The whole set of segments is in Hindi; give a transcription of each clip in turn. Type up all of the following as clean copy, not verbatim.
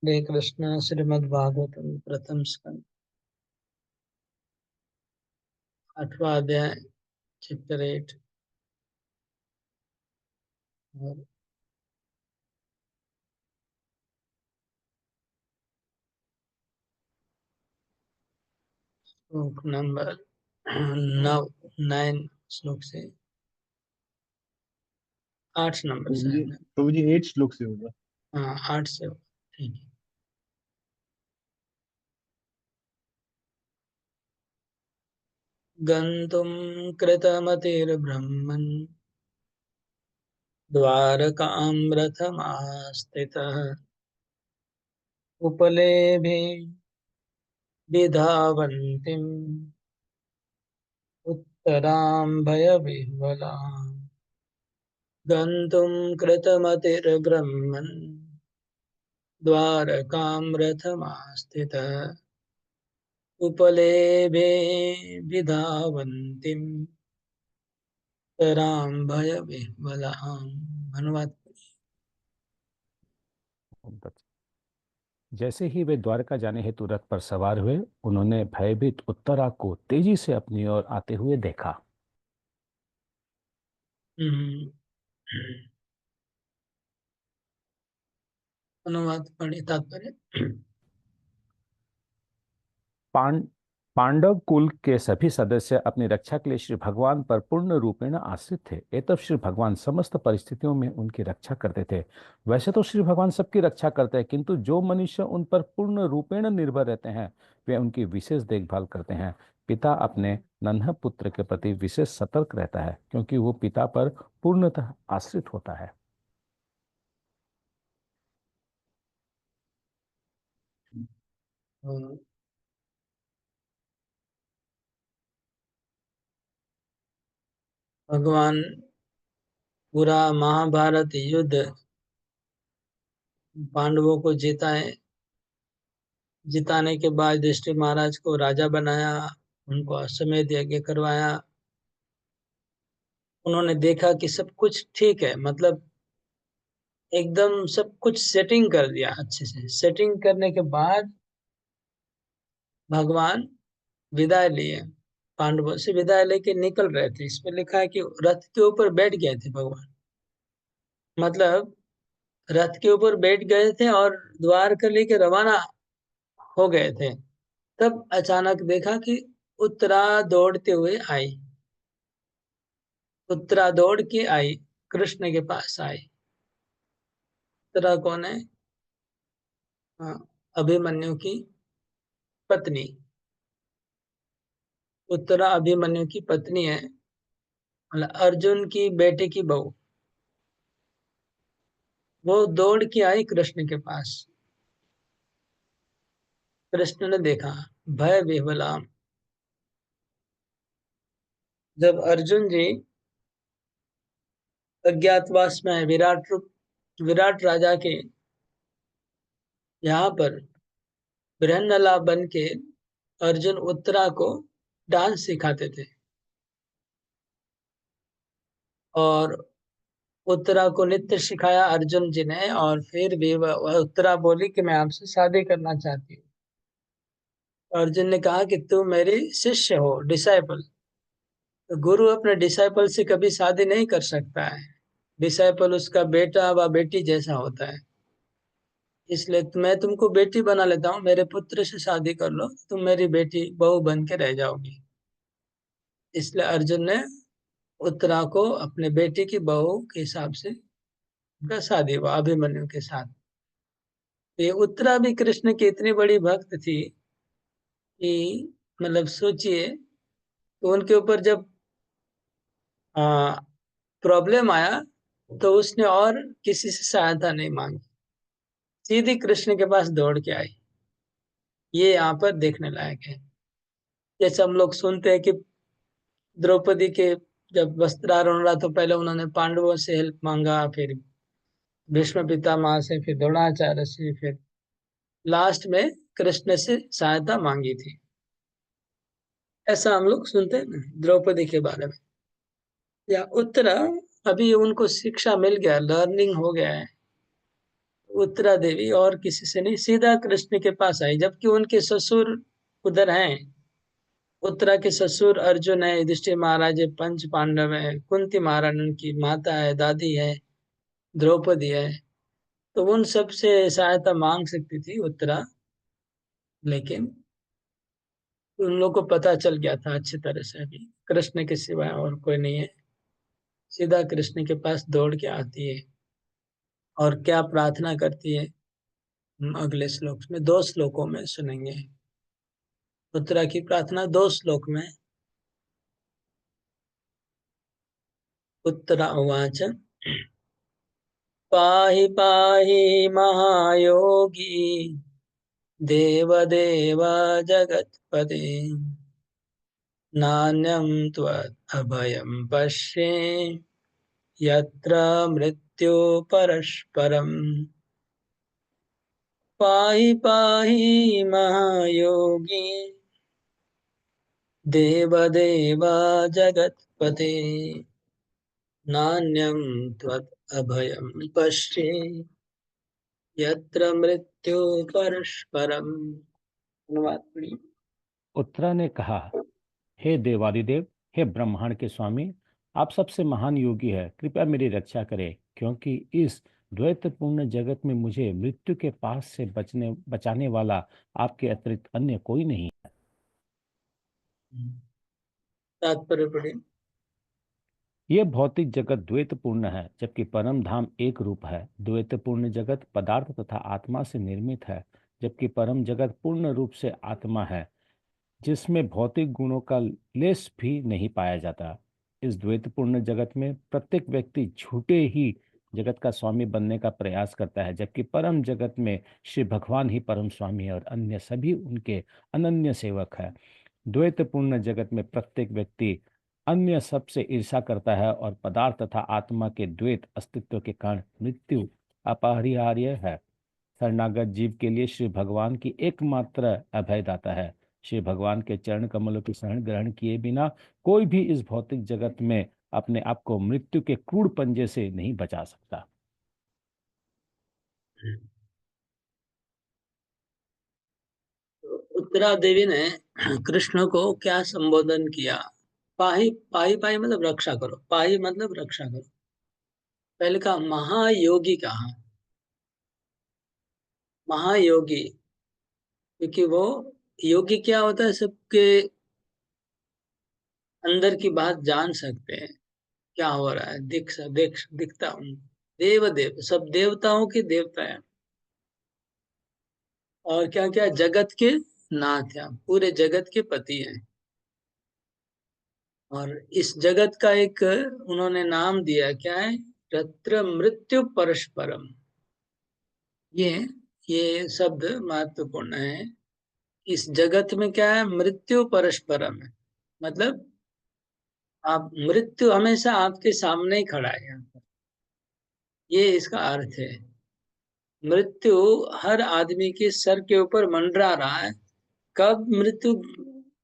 हरे कृष्ण। श्रीमद् भागवतम प्रथम स्कंद 8वां अध्याय चैप्टर 8 और श्लोक नंबर 9 श्लोक से 8 नंबर प्रभु से जी है ना। प्रभु जी 8 श्लोक से होगा। हाँ 8 से ठीक है। गन्तुं कृतमतिर्ब्रह्मन् द्वारकां रथमास्थितः उपलेभे विधावन्तीम् उत्तरां भयविह्वलाम्। गन्तुं कृतमतिर्ब्रह्मन् द्वारकां रथमास्थितः उपलेभे विधावन्तीम् उत्तरां भयविह्वलाम्। अनुवाद। जैसे ही वे द्वारका जाने हेतु रथ पर सवार हुए, उन्होंने भयभीत उत्तरा को तेजी से अपनी ओर आते हुए देखा। हम्म, अनुवाद पढ़े तात्पर्य। पां पांडव कुल के सभी सदस्य अपनी रक्षा के लिए श्री भगवान पर पूर्ण रूपेण आश्रित थे। एतब श्री भगवान समस्त परिस्थितियों में उनकी रक्षा करते थे। वैसे तो श्री भगवान सबकी रक्षा करते हैं, किंतु जो मनुष्य उन पर पूर्ण रूपेण निर्भर रहते हैं, वे उनकी विशेष देखभाल करते हैं। पिता अपने नन्हे पुत्र के प्रति विशेष सतर्क रहता है, क्योंकि वो पिता पर पूर्णतः आश्रित होता है। भगवान पूरा महाभारत युद्ध पांडवों को जिताने के बाद युधिष्ठिर महाराज को राजा बनाया, उनको अश्वमेध यज्ञ करवाया। उन्होंने देखा कि सब कुछ ठीक है, मतलब एकदम सब कुछ सेटिंग कर दिया। अच्छे से सेटिंग करने के बाद भगवान विदाई लिए, पांडवों से विदाई लेके निकल रहे थे। इसमें लिखा है कि रथ के ऊपर बैठ गए थे भगवान, मतलब रथ के ऊपर बैठ गए थे और द्वारका लेके रवाना हो गए थे। तब अचानक देखा कि उत्तरा दौड़ते हुए आई। उत्तरा दौड़ के आई, कृष्ण के पास आई। उत्तरा कौन है? हाँ, अभिमन्यु की पत्नी। उत्तरा अभिमन्यु की पत्नी है, मतलब अर्जुन की बेटे की बहू। वो दौड़ के आई कृष्ण के पास। कृष्ण ने देखा, भय विह्वलाम। जब अर्जुन जी अज्ञातवास में विराट राजा के यहाँ पर बृहन्नला बन के अर्जुन उत्तरा को डांस सिखाते थे, और उत्तरा को नृत्य सिखाया अर्जुन जी ने। और फिर भी वह उत्तरा बोली कि मैं आपसे शादी करना चाहती हूँ। अर्जुन ने कहा कि तू मेरी शिष्य हो, डिसाइपल। तो गुरु अपने डिसाइपल से कभी शादी नहीं कर सकता है। डिसाइपल उसका बेटा व बेटी जैसा होता है। इसलिए मैं तुमको बेटी बना लेता हूँ, मेरे पुत्र से शादी कर लो, तुम मेरी बेटी बहू बन के रह जाओगी। इसलिए अर्जुन ने उत्तरा को अपने बेटे की बहू के हिसाब से उनका शादी हुआ अभिमन्यु के साथ। ये उत्तरा भी कृष्ण की इतनी बड़ी भक्त थी कि मतलब सोचिए, तो उनके ऊपर जब प्रॉब्लम आया तो उसने और किसी से सहायता नहीं मांगी, सीधी कृष्ण के पास दौड़ के आई। ये यहाँ पर देखने लायक है। जैसे हम लोग सुनते हैं कि द्रौपदी के जब वस्त्रारोहण रहा तो पहले उन्होंने पांडवों से हेल्प मांगा, फिर भीष्म पितामह से, फिर द्रोणाचार्य से, फिर लास्ट में कृष्ण से सहायता मांगी थी। ऐसा हम लोग सुनते हैं ना द्रौपदी के बारे में। या उत्तरा, अभी उनको शिक्षा मिल गया, लर्निंग हो गया है। उत्तरा देवी और किसी से नहीं, सीधा कृष्ण के पास आई, जबकि उनके ससुर उधर हैं। उत्तरा के ससुर अर्जुन है, युधिष्ठिर महाराज है, पंच पांडव है, कुंती महारानी उनकी माता है, दादी है, द्रौपदी है। तो उन सब से सहायता मांग सकती थी उत्तरा, लेकिन उन लोग को पता चल गया था अच्छी तरह से अभी कृष्ण के सिवाय और कोई नहीं है। सीधा कृष्ण के पास दौड़ के आती है और क्या प्रार्थना करती है, हम अगले श्लोक में, 2 श्लोकों में सुनेंगे। उत्तरा की प्रार्थना 2 श्लोक में। उत्तरा उवाच पाहि पाहि महायोगी देवदेव जगत्पते नान्यं त्वदभयं पश्ये यत्र मृत्यु परस्परम्। पाहि पाहि महायोगी देवदेव जगत्पते नान्यं त्वदभयं पश्ये यत्र मृत्यु परस्परम्। धन्यवाद। उत्तरा ने कहा, हे देवादिदेव, हे ब्रह्मांड के स्वामी, आप सबसे महान योगी है, कृपया मेरी रक्षा करें, क्योंकि इस द्वैतपूर्ण जगत में मुझे मृत्यु के पास से बचाने वाला आपके अतिरिक्त अन्य कोई नहीं। तात्पर्य पढ़े। यह भौतिक जगत द्वैतपूर्ण है, जबकि परम धाम एक रूप है। द्वैतपूर्ण जगत पदार्थ तथा आत्मा से निर्मित है, जबकि परम जगत पूर्ण रूप से आत्मा है, जिसमें भौतिक गुणों का लेश भी नहीं पाया जाता। इस द्वैतपूर्ण जगत में प्रत्येक व्यक्ति झूठे ही जगत का स्वामी बनने का प्रयास करता है, जबकि परम जगत में श्री भगवान ही परम स्वामी है और अन्य सभी उनके अनन्य सेवक है। द्वैतपूर्ण जगत में प्रत्येक व्यक्ति अन्य सब से ईर्षा करता है और पदार्थ तथा आत्मा के द्वैत अस्तित्व के कारण मृत्यु अपरिहार्य है। शरणागत जीव के लिए श्री भगवान की एकमात्र अभयदाता है। श्री भगवान के चरण कमलों की शरण ग्रहण किए बिना कोई भी इस भौतिक जगत में अपने आप को मृत्यु के क्रूर पंजे से नहीं बचा सकता। उत्तरा देवी ने कृष्ण को क्या संबोधन किया? पाही पाही पाही मतलब रक्षा करो, पाही मतलब रक्षा करो। पहले कहा महायोगी, कहा महायोगी, क्योंकि वो योगी क्या होता है, सबके अंदर की बात जान सकते हैं, क्या हो रहा है, दिखता हूँ। देव देव, सब देवताओं के देवता है। और क्या क्या, जगत के नाथ है, पूरे जगत के पति हैं। और इस जगत का एक उन्होंने नाम दिया, क्या है? तत्र मृत्यु परस्परम। ये ये शब्द महत्वपूर्ण है। इस जगत में क्या है? मृत्यु परस्परम है, मतलब आप, मृत्यु हमेशा आपके सामने ही खड़ा है यहाँ पर। ये इसका अर्थ है। मृत्यु हर आदमी के सर के ऊपर मंडरा रहा है। कब मृत्यु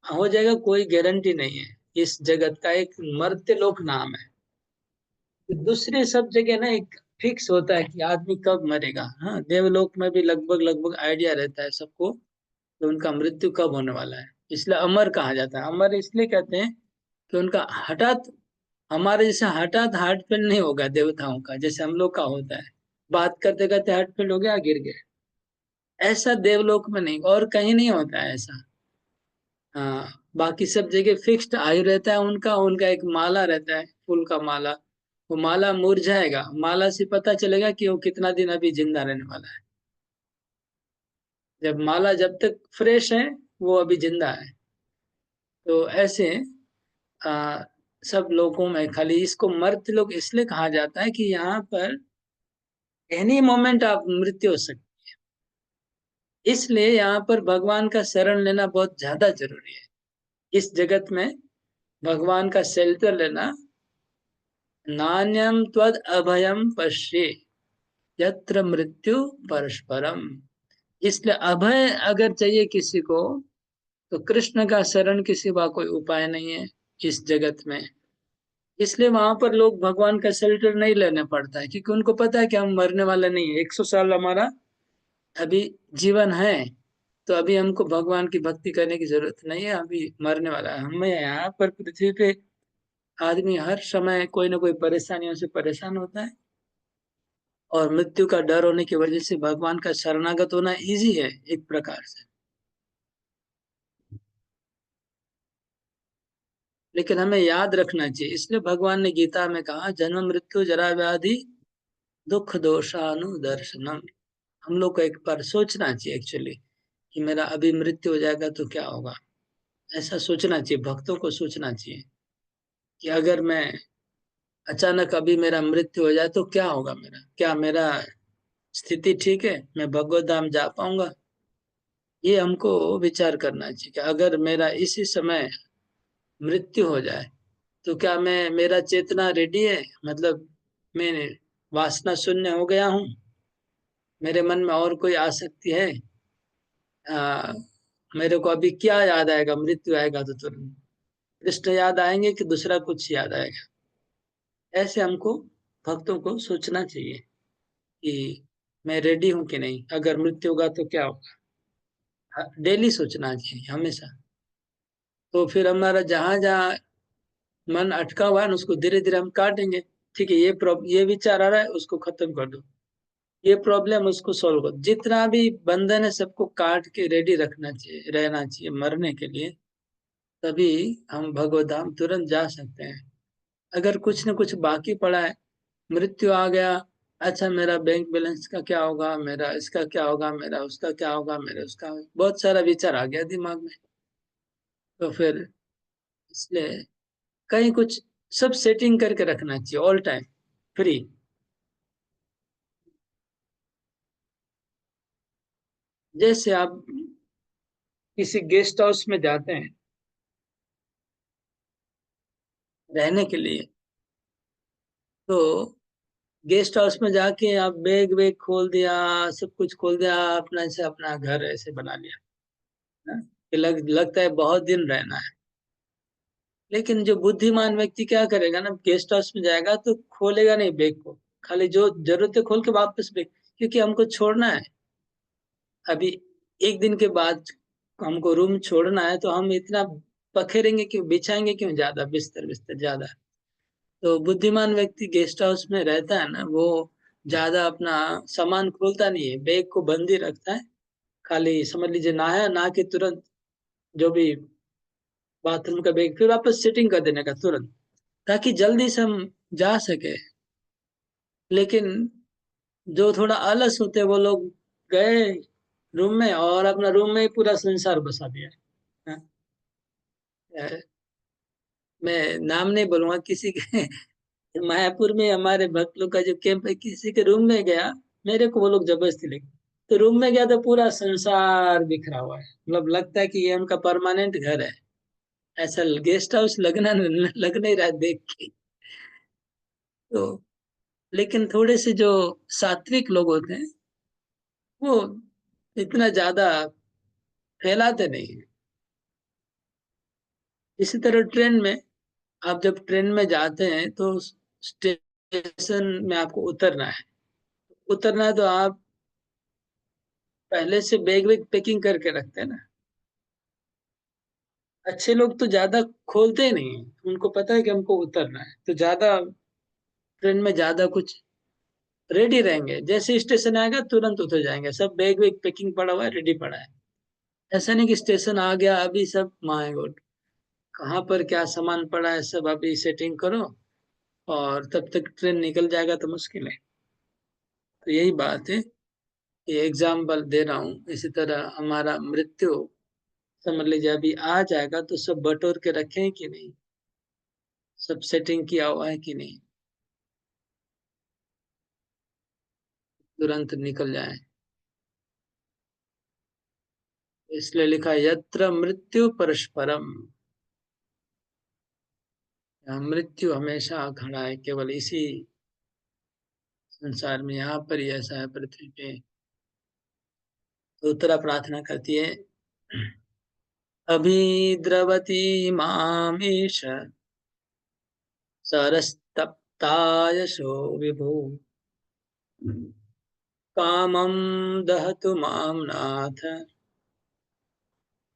हो जाएगा कोई गारंटी नहीं है। इस जगत का एक मर्त्यलोक नाम है। दूसरे सब जगह ना एक फिक्स होता है कि आदमी कब मरेगा। हाँ, देवलोक में भी लगभग लगभग आइडिया रहता है सबको कि उनका मृत्यु कब होने वाला है। इसलिए अमर कहा जाता है। अमर इसलिए कहते हैं कि उनका हठात, हमारे जैसे हठात हार्ट फेल नहीं होगा देवताओं का, जैसे हम लोग का होता है, बात करते करते हार्ट फेल हो गया, गिर गए। ऐसा देवलोक में नहीं, और कहीं नहीं होता है ऐसा। हाँ, बाकी सब जगह फिक्स्ड आयु रहता है उनका। उनका एक माला रहता है, फूल का माला। वो माला मुरझाएगा, माला से पता चलेगा कि वो कितना दिन अभी जिंदा रहने वाला है। जब माला जब तक फ्रेश है, वो अभी जिंदा है। तो ऐसे आ, सब लोगों में, खाली इसको मर्त लोग इसलिए कहा जाता है कि यहाँ पर एनी मोमेंट आप मृत्यु हो सकती। इसलिए यहाँ पर भगवान का शरण लेना बहुत ज्यादा जरूरी है। इस जगत में भगवान का शेल्टर लेना। नान्यम त्वद अभयम पश्ये यत्र मृत्यु परस्परम। इसलिए अभय अगर चाहिए किसी को, तो कृष्ण का शरण के सिवा कोई उपाय नहीं है इस जगत में। इसलिए वहां पर लोग भगवान का शेल्टर नहीं लेने पड़ता है, क्योंकि उनको पता है कि हम मरने वाले नहीं है। 100 साल हमारा अभी जीवन है, तो अभी हमको भगवान की भक्ति करने की जरूरत नहीं है, अभी मरने वाला है। हमें यहाँ पर पृथ्वी पे आदमी हर समय कोई ना कोई परेशानियों से परेशान होता है, और मृत्यु का डर होने की वजह से भगवान का शरणागत होना इजी है एक प्रकार से। लेकिन हमें याद रखना चाहिए, इसलिए भगवान ने गीता में कहा, जन्म मृत्यु जरा व्याधि दुख दोषानुदर्शनम। हम लोग को एक बार सोचना चाहिए एक्चुअली, कि मेरा अभी मृत्यु हो जाएगा तो क्या होगा। ऐसा सोचना चाहिए, भक्तों को सोचना चाहिए कि अगर मैं अचानक अभी मेरा मृत्यु हो जाए तो क्या होगा, मेरा क्या, मेरा स्थिति ठीक है, मैं भगवत धाम जा पाऊंगा। ये हमको विचार करना चाहिए कि अगर मेरा इसी समय मृत्यु हो जाए तो क्या मैं, मेरा चेतना रेडी है, मतलब मैं वासना शून्य हो गया हूँ, मेरे मन में और कोई आसक्ति है। आ, मेरे को अभी क्या याद आएगा, मृत्यु आएगा तो तुरंत कृष्ण याद आएंगे कि दूसरा कुछ याद आएगा। ऐसे हमको भक्तों को सोचना चाहिए कि मैं रेडी हूं कि नहीं, अगर मृत्यु होगा तो क्या होगा। डेली सोचना चाहिए हमेशा। तो फिर हमारा जहां जहां मन अटका हुआ है ना, उसको धीरे धीरे हम काटेंगे। ठीक है, ये विचार आ रहा है, उसको खत्म कर दो। ये प्रॉब्लम, उसको सॉल्व कर दो। जितना भी बंधन है सबको काट के रेडी रखना चाहिए, रहना चाहिए मरने के लिए। तभी हम भगवत धाम तुरंत जा सकते हैं। अगर कुछ न कुछ बाकी पड़ा है, मृत्यु आ गया, अच्छा मेरा बैंक बैलेंस का क्या होगा, मेरा इसका क्या होगा, मेरा उसका क्या होगा, मेरा उसका, बहुत सारा विचार आ गया दिमाग में। तो फिर इसलिए कहीं कुछ सब सेटिंग करके रखना चाहिए ऑल टाइम, फ्री। जैसे आप किसी गेस्ट हाउस में जाते हैं रहने के लिए, तो गेस्ट हाउस में जाके आप बैग वैग खोल दिया, सब कुछ खोल दिया, अपना से अपना घर ऐसे बना लिया ना, कि लगता है बहुत दिन रहना है। लेकिन जो बुद्धिमान व्यक्ति क्या करेगा ना, गेस्ट हाउस में जाएगा तो खोलेगा नहीं बैग को, खाली जो जरूरत है खोल के वापस बैग, क्योंकि हमको छोड़ना है अभी। एक दिन के बाद हमको रूम छोड़ना है, तो हम इतना पखेरेंगे क्यों, बिछाएंगे क्यों ज्यादा बिस्तर बिस्तर ज्यादा। तो बुद्धिमान व्यक्ति गेस्ट हाउस में रहता है ना, वो ज्यादा अपना सामान खोलता नहीं है, बैग को बंद ही रखता है। खाली समझ लीजिए नहाया, नहा के तुरंत जो भी बाथरूम का बैग, फिर वापस सिटिंग कर देने का तुरंत, ताकि जल्दी से हम जा सके। लेकिन जो थोड़ा आलस होते हैं वो लोग गए रूम में, और अपना रूम में ही पूरा संसार बसा दिया। हाँ, मैं नाम नहीं बोलूंगा किसी के। मायापुर में हमारे भक्त लोग का जो कैंप है, किसी के रूम में गया, मेरे को वो लोग जबरदस्ती लेके, तो रूम में गया तो पूरा संसार बिखरा हुआ है, मतलब लगता है कि ये उनका परमानेंट घर है। ऐसा गेस्ट हाउस लगना, लग नहीं रहा है देख के। तो लेकिन थोड़े से जो सात्विक लोग होते हैं, वो इतना ज्यादा फैलाते नहीं है। इसी तरह ट्रेन में, आप जब ट्रेन में जाते हैं तो स्टेशन में आपको उतरना है। उतरना है तो आप पहले से बैग वैग पैकिंग करके रखते हैं ना। अच्छे लोग तो ज्यादा खोलते ही नहीं है, उनको पता है कि हमको उतरना है, तो ज्यादा ट्रेन में ज्यादा कुछ रेडी रहेंगे, जैसे स्टेशन आएगा तुरंत उतर जाएंगे, सब बैग वैग पैकिंग पड़ा हुआ है, रेडी पड़ा है। ऐसा नहीं कि स्टेशन आ गया अभी सब, माय गॉड कहाँ पर क्या सामान पड़ा है, सब अभी सेटिंग करो, और तब तक ट्रेन निकल जाएगा तो मुश्किल है। तो यही बात है, ये एग्जाम्पल दे रहा हूँ। इसी तरह हमारा मृत्यु समझ लीजिए अभी आ जाएगा, तो सब बटोर के रखें कि नहीं, सब सेटिंग किया हुआ है कि नहीं, तुरंत निकल जाए। इसलिए लिखा है, यत्र मृत्यु परस्परम। यहाँ मृत्यु हमेशा खड़ा है, केवल इसी संसार में, यहाँ पर ही ऐसा है पृथ्वी पे। तो उत्तरा प्रार्थना करती है, अभिद्रवती मामीश सरस्तप्तायशो विभु कामं दहतु मां नाथ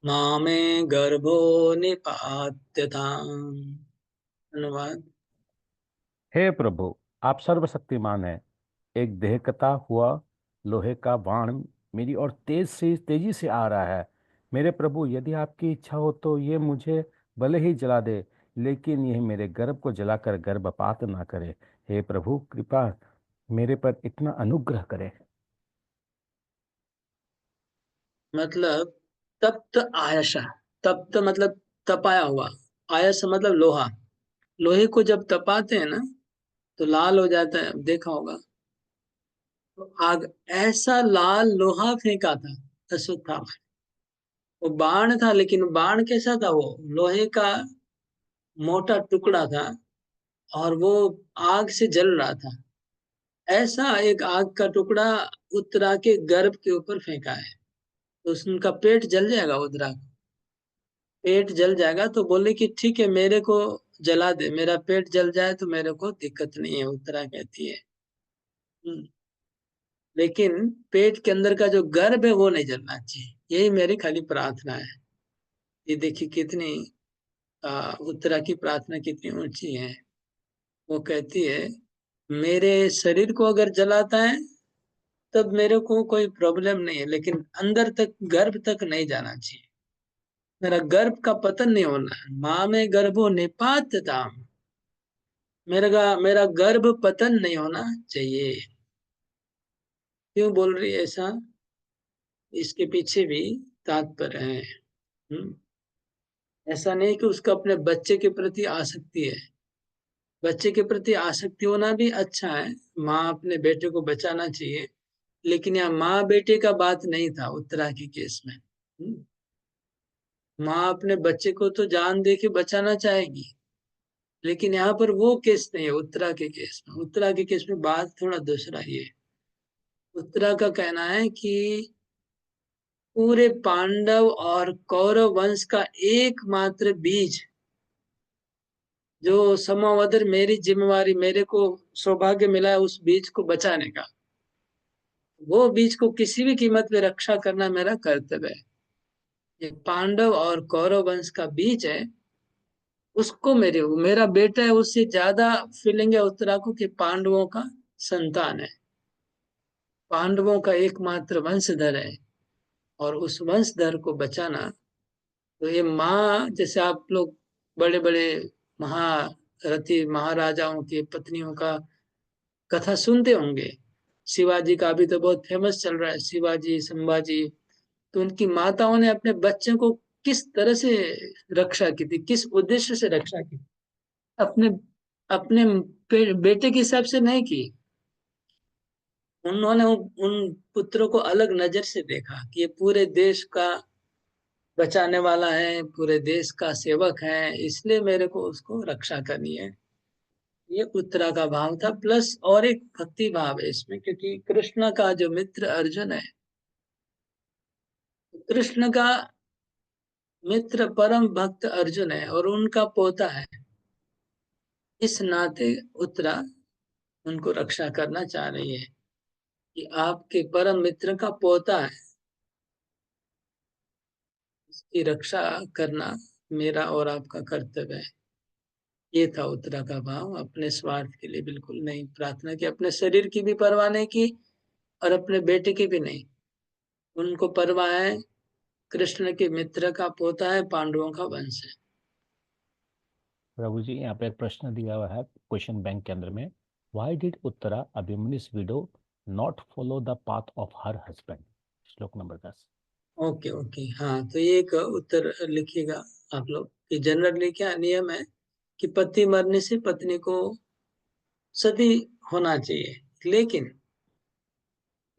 मामे गर्भो निपात्यताम्। अनुवाद। हे प्रभु, आप सर्वशक्तिमान हैं। एक देहकता हुआ लोहे का बाण मेरी ओर तेजी से आ रहा है। मेरे प्रभु, यदि आपकी इच्छा हो तो ये मुझे भले ही जला दे, लेकिन यह मेरे गर्भ को जलाकर गर्भपात ना करे। हे प्रभु, कृपा मेरे पर इतना अनुग्रह करें। मतलब तप्त आयशा, तप्त मतलब तपाया हुआ, आयश मतलब लोहा। लोहे को जब तपाते हैं ना तो लाल हो जाता है, देखा होगा। तो आग, ऐसा लाल लोहा फेंका था अश्वत्थामा। वो बाण था, लेकिन बाण कैसा था? वो लोहे का मोटा टुकड़ा था, और वो आग से जल रहा था। ऐसा एक आग का टुकड़ा उत्तरा के गर्भ के ऊपर फेंका है, तो उनका पेट जल जाएगा। उत्तरा का पेट जल जाएगा, तो बोले कि ठीक है, मेरे को जला दे, मेरा पेट जल जाए तो मेरे को दिक्कत नहीं है, उत्तरा कहती है। हम्म, लेकिन पेट के अंदर का जो गर्भ है वो नहीं जलना चाहिए, यही मेरी खाली प्रार्थना है। ये देखिए कितनी उत्तरा की प्रार्थना कितनी ऊंची है। वो कहती है, मेरे शरीर को अगर जलाता है तब मेरे को कोई प्रॉब्लम नहीं है, लेकिन अंदर तक, गर्भ तक नहीं जाना चाहिए। मेरा गर्भ का पतन नहीं होना है। माँ में गर्भो निपात दाम, मेरा गर्भ पतन नहीं होना चाहिए। क्यों बोल रही है ऐसा? इसके पीछे भी तात्पर्य है। हम्म, ऐसा नहीं कि उसका अपने बच्चे के प्रति आसक्ति है। बच्चे के प्रति आसक्ति होना भी अच्छा है, माँ अपने बेटे को बचाना चाहिए। लेकिन यहाँ माँ बेटे का बात नहीं था उत्तरा के केस में। माँ अपने बच्चे को तो जान दे के बचाना चाहेगी, लेकिन यहाँ पर वो केस नहीं है। उत्तरा के केस में, उत्तरा के केस में बात थोड़ा दूसरा ही है। उत्तरा का कहना है कि पूरे पांडव और कौरव वंश का एकमात्र बीज, जो समवदर, मेरी जिम्मेवारी, मेरे को सौभाग्य मिला है उस बीज को बचाने का। वो बीज को किसी भी कीमत पे रक्षा करना मेरा कर्तव्य है। ये पांडव और कौरव वंश का बीज है, उसको मेरा बेटा है, उससे ज्यादा फीलिंग है उत्तरा को कि पांडवों का संतान है, पांडवों का एकमात्र वंशधर है। और उस वंशधर को बचाना, तो ये माँ, जैसे आप लोग बड़े बड़े महारथी महाराजाओं की पत्नियों का कथा सुनते होंगे। शिवाजी का भी तो बहुत फेमस चल रहा है, शिवाजी संभाजी। तो उनकी माताओं ने अपने बच्चों को किस तरह से रक्षा की थी, किस उद्देश्य से रक्षा की? अपने अपने बेटे के हिसाब से नहीं की। उन्होंने उन पुत्रों को अलग नजर से देखा कि ये पूरे देश का बचाने वाला है, पूरे देश का सेवक है, इसलिए मेरे को उसको रक्षा करनी है। ये उत्तरा का भाव था, प्लस और एक भक्ति भाव है इसमें, क्योंकि कृष्ण का जो मित्र अर्जुन है, कृष्ण का मित्र परम भक्त अर्जुन है और उनका पोता है। इस नाते उत्तरा उनको रक्षा करना चाह रही है कि आपके परम मित्र का पोता है, इसकी रक्षा करना मेरा और आपका कर्तव्य है। ये था उत्तरा का भाव, अपने स्वार्थ के लिए बिल्कुल नहीं प्रार्थना की, अपने शरीर की भी परवाह नहीं की और अपने बेटे की भी नहीं। उनको परवाह है कृष्ण के मित्र का पोता है, पांडवों का वंश है। प्रभु जी, यहाँ पे एक प्रश्न दिया हुआ है क्वेश्चन बैंक के अंदर में। Why did Uttara Abhimanyu's widow not follow the path of her husband? श्लोक नंबर 10। ओके ओके, हाँ, तो ये एक उत्तर लिखिएगा आप लोग कि जनरली क्या नियम है कि पति मरने से पत्नी को सती होना चाहिए, लेकिन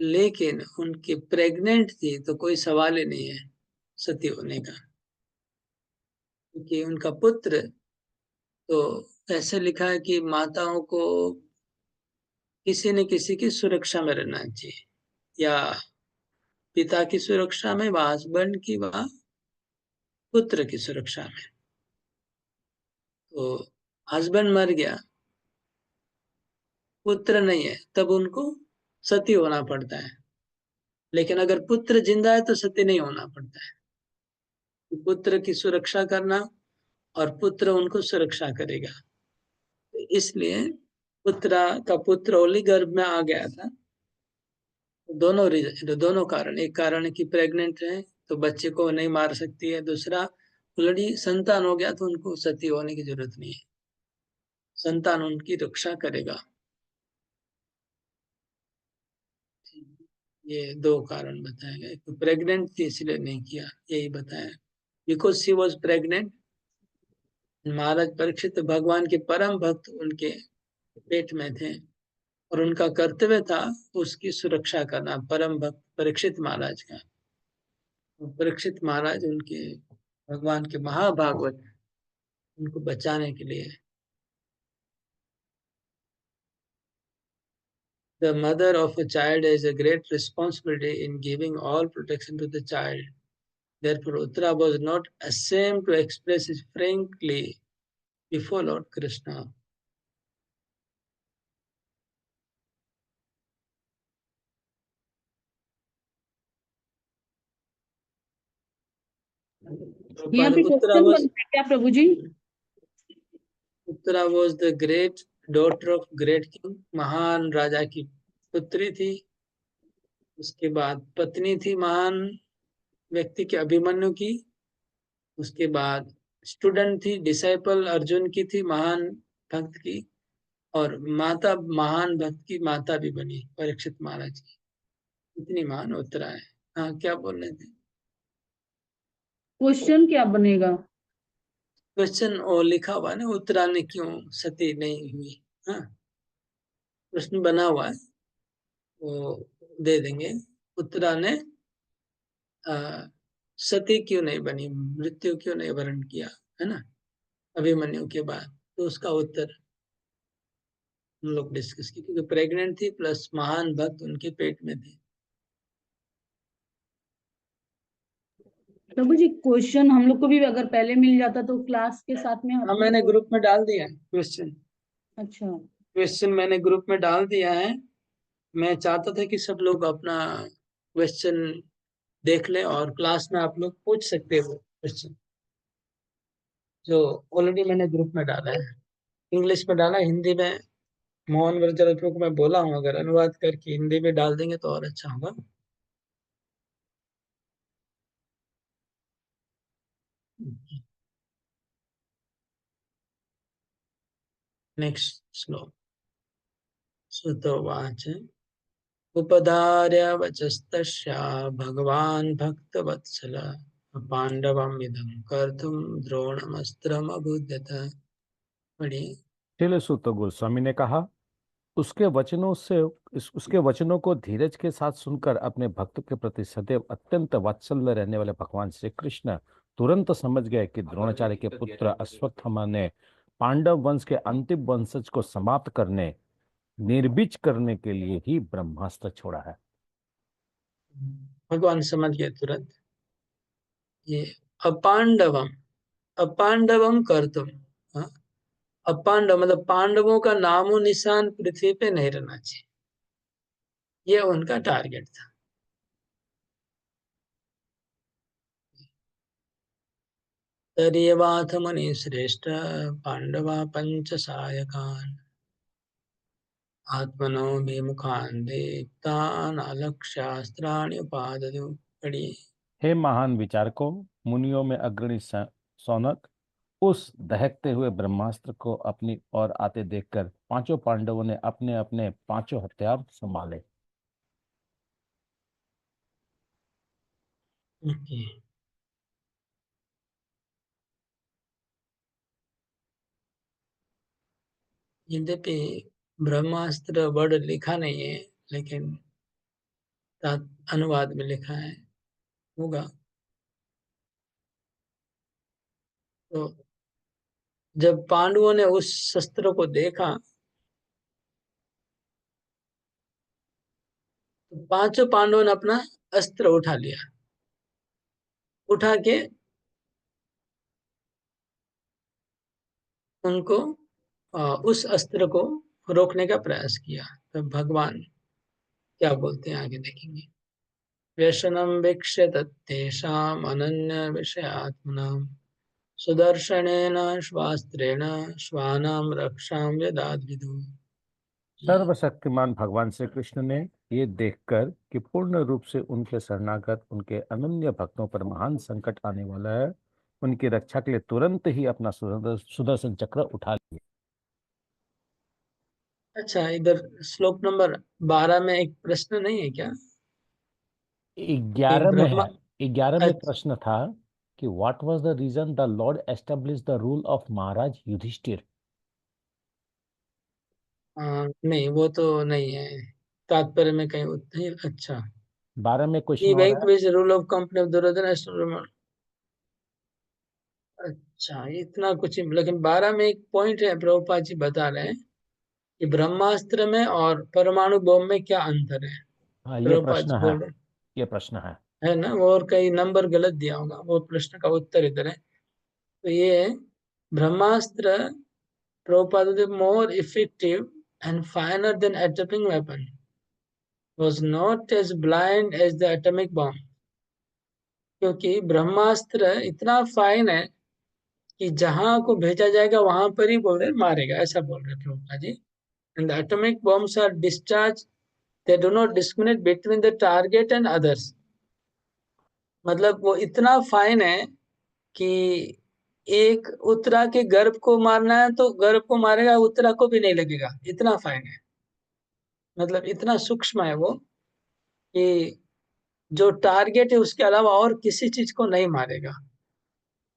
लेकिन उनकी प्रेग्नेंट थी तो कोई सवाल ही नहीं है सती होने का, क्योंकि उनका पुत्र, तो ऐसे लिखा है कि माताओं को किसी न किसी की सुरक्षा में रहना चाहिए, या पिता की सुरक्षा में, व हस्बैंड की, व पुत्र की सुरक्षा में। तो हस्बैंड मर गया, पुत्र नहीं है, तब उनको सती होना पड़ता है। लेकिन अगर पुत्र जिंदा है तो सती नहीं होना पड़ता है। पुत्र की सुरक्षा करना, और पुत्र उनको सुरक्षा करेगा। इसलिए पुत्रा का पुत्र होली गर्भ में आ गया था। दोनों रीजन, दोनों कारण, एक कारण है कि प्रेग्नेंट है तो बच्चे को नहीं मार सकती है, दूसरा ऑलरेडी संतान हो गया तो उनको सती होने की जरूरत नहीं है, संतान उनकी रक्षा करेगा। ये दो कारण बताए गए। तो प्रेग्नेंट थी इसलिए नहीं किया, यही बताया। बिकॉज शी वॉज प्रेग्नेंट, महाराज परीक्षित भगवान के परम भक्त उनके पेट में थे, और उनका कर्तव्य था उसकी सुरक्षा करना, परम भक्त परीक्षित महाराज का। परीक्षित महाराज उनके भगवान के महाभागवत, उनको बचाने के लिए। The mother of a child has a great responsibility in giving all protection to the child. Therefore, Uttara was not ashamed to express it frankly before Lord Krishna. यहाँ पे Uttara क्वेश्चन was बनता है क्या प्रभु जी? Uttara was the great daughter of great king. महान राजा की पुत्री थी। उसके बाद पत्नी थी महान व्यक्ति के, अभिमन्यु की। उसके बाद स्टूडेंट थी, डिसाइपल अर्जुन की थी, महान भक्त की। और माता, महान भक्त की माता भी बनी परीक्षित महाराज की। इतनी महान उत्तरा है। हाँ, क्या बोल रहे थे? क्वेश्चन क्या बनेगा? क्वेश्चन और लिखा हुआ है ना, उत्तरा ने क्यों सती नहीं हुई। हाँ, प्रश्न बना हुआ है, वो दे देंगे। उत्तरा ने आ, सती क्यों नहीं बनी, मृत्यु क्यों नहीं वरण किया, है ना, अभिमन्यु के बाद। तो उसका उत्तर हम लोग डिस्कस की, क्योंकि प्रेग्नेंट थी प्लस महान भक्त उनके पेट में थे। प्रभु जी क्वेश्चन हम लोग को भी अगर पहले मिल जाता तो क्लास के साथ में हाँ, हम मैंने लोग। ग्रुप में डाल दिया है क्वेश्चन। अच्छा, क्वेश्चन मैंने ग्रुप में डाल दिया है। मैं चाहता था कि सब लोग अपना क्वेश्चन देख लें, और क्लास में आप लोग पूछ सकते हो क्वेश्चन, जो ऑलरेडी मैंने ग्रुप में डाला है। इंग्लिश में डाला, हिंदी में मोहन वर्जल को मैं बोला हूँ, अगर अनुवाद करके हिंदी में डाल देंगे तो और अच्छा होगा। नेक्स्ट श्लोक। सुतोवाच उपधार्य वचस्तस्या भगवान् भक्तवत्सल पांडवम् इदं कर्तुं द्रोणमस्त्रमबुध्यत। पढ़िए। श्रील सुत गोस्वामी ने कहा, उसके वचनों से उसके वचनों को धीरज के साथ सुनकर अपने भक्त के प्रति सदैव अत्यंत वात्सल्य रहने वाले भगवान श्री कृष्ण तुरंत समझ गए कि द्रोणाचार्य के पुत्र अश्वत्थामा ने पांडव वंश के अंतिम वंशज को समाप्त करने, निर्बीज करने के लिए ही ब्रह्मास्त्र छोड़ा है। भगवान समझ गए तुरंत। ये अपांडवम, अपांडवम कर्तुम। हाँ, अपांडव मतलब पांडवों का नामो निशान पृथ्वी पे नहीं रहना चाहिए, ये उनका टारगेट था। तर्यवाथ मणि श्रेष्ठ पांडवा पंच सायकान आत्मनो विमुखान देवतान अलक्ष्यास्त्राणि उपाददु। पढ़िए। हे महान विचारकों, मुनियों में अग्रणी सौनक, उस दहकते हुए ब्रह्मास्त्र को अपनी ओर आते देखकर पांचों पांडवों ने अपने अपने पांचों हथियार संभाले। ओके। यद्यपि ब्रह्मास्त्र वर्ड लिखा नहीं है, लेकिन अनुवाद में लिखा है, होगा। तो जब पांडवों ने उस शस्त्र को देखा तो पांचों पांडवों ने अपना अस्त्र उठा लिया, उठा के उनको उस अस्त्र को रोकने का प्रयास किया। तो भगवान क्या बोलते हैं आगे देखेंगे। व्यसनम वीक्ष्य तत्तेषाम् अनन्य विषयात्मनाम् सुदर्शनेन श्वास्त्रेण श्वानां रक्षां व्यदाद् विदुः। सर्वशक्तिमान भगवान श्री कृष्ण ने ये देखकर कि पूर्ण रूप से उनके शरणागत उनके अनन्य भक्तों पर महान संकट आने वाला है, उनकी रक्षा के लिए तुरंत ही अपना सुदर्शन चक्र उठा लिया। अच्छा, इधर श्लोक नंबर 12 में एक प्रश्न नहीं है क्या? 11 में ब्रह्मा। है, 11 में अच्छा, प्रश्न था कि what was the reason the lord establish the rule of Maharaj Yudhishthira. नहीं वो तो नहीं है, तात्पर्य में कहीं नहीं। अच्छा, 12 में क्वेश्चन ये और बैंक है। Which rule of company of Duryodhan astronomer. अच्छा, इतना कुछ ही, लेकिन 12 में एक पॉइंट है, प्रभुपाद जी बता रहे हैं कि ब्रह्मास्त्र में और परमाणु बम में क्या अंतर है। हाँ, ये प्रभुपाद जी प्रश्न है, बोल रहे ये प्रश्न है। है ना, वो और कई नंबर गलत दिया होगा, वो प्रश्न का उत्तर इधर है। तो ये है, Brahmastra, Prabhupada, more effective and finer than atomic weapon, was not as blind as the atomic bomb। क्योंकि ब्रह्मास्त्र इतना फाइन है कि जहां को भेजा जाएगा वहां पर ही बोल रहे मारेगा, ऐसा बोल रहे Prabhupada ji. And the atomic bombs are discharge, they do not discriminate between the target and others. मतलब वो इतना फाइन है कि एक उत्तरा के गर्भ को मारना है तो गर्भ को मारेगा, उत्तरा को भी नहीं लगेगा, इतना फाइन है। मतलब इतना सूक्ष्म है वो कि जो टारगेट है उसके अलावा और किसी चीज को नहीं मारेगा।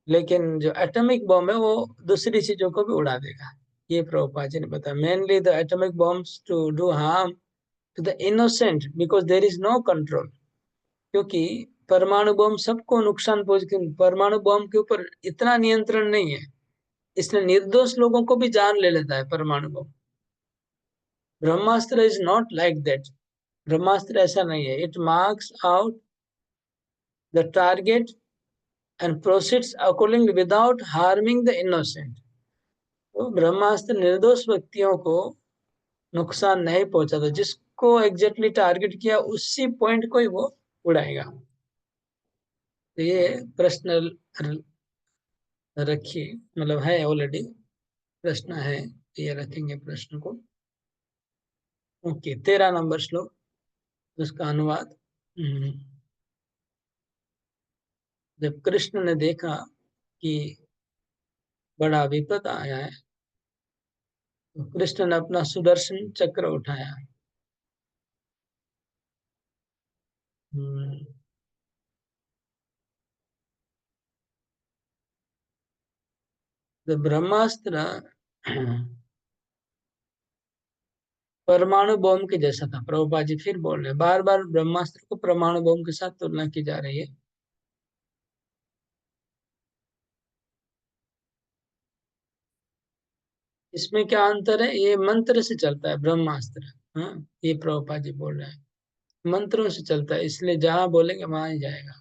लेकिन जो एटॉमिक बॉम्ब है वो दूसरी चीजों को भी उड़ा देगा। ये प्रभुपाद जी ने बताया, mainly the atomic bombs to do harm to the innocent because there is no control. क्योंकि परमाणु बम सबको नुकसान पहुंच, परमाणु बम के ऊपर इतना नियंत्रण नहीं है, इसलिए निर्दोष लोगों को भी जान ले लेता है परमाणु बम। ब्रह्मास्त्र इज नॉट लाइक दैट। ब्रह्मास्त्र ऐसा नहीं है, it marks out the target and proceeds according without harming the innocent. तो ब्रह्मास्त्र निर्दोष व्यक्तियों को नुकसान नहीं पहुंचाता, जिसको एग्जैक्टली टारगेट किया उसी पॉइंट को ही वो उड़ाएगा। तो ये प्रश्न रखिए, मतलब है ऑलरेडी, प्रश्न है, ये रखेंगे प्रश्न को। ओके, 13 नंबर श्लोक, उसका अनुवाद। हम्म, जब कृष्ण ने देखा कि बड़ा विपद आया है, तो कृष्ण ने अपना सुदर्शन चक्र उठाया। हम्म, तो ब्रह्मास्त्र परमाणु बम के जैसा था। प्रभुपाद जी फिर बोल रहे हैं, बार बार ब्रह्मास्त्र को परमाणु बम के साथ तुलना की जा रही है। इसमें क्या अंतर है, ये मंत्र से चलता है ब्रह्मास्त्र। हाँ, ये प्रभुपाद जी बोल रहे हैं, मंत्रों से चलता है, इसलिए जहां बोलेंगे वहां ही जाएगा।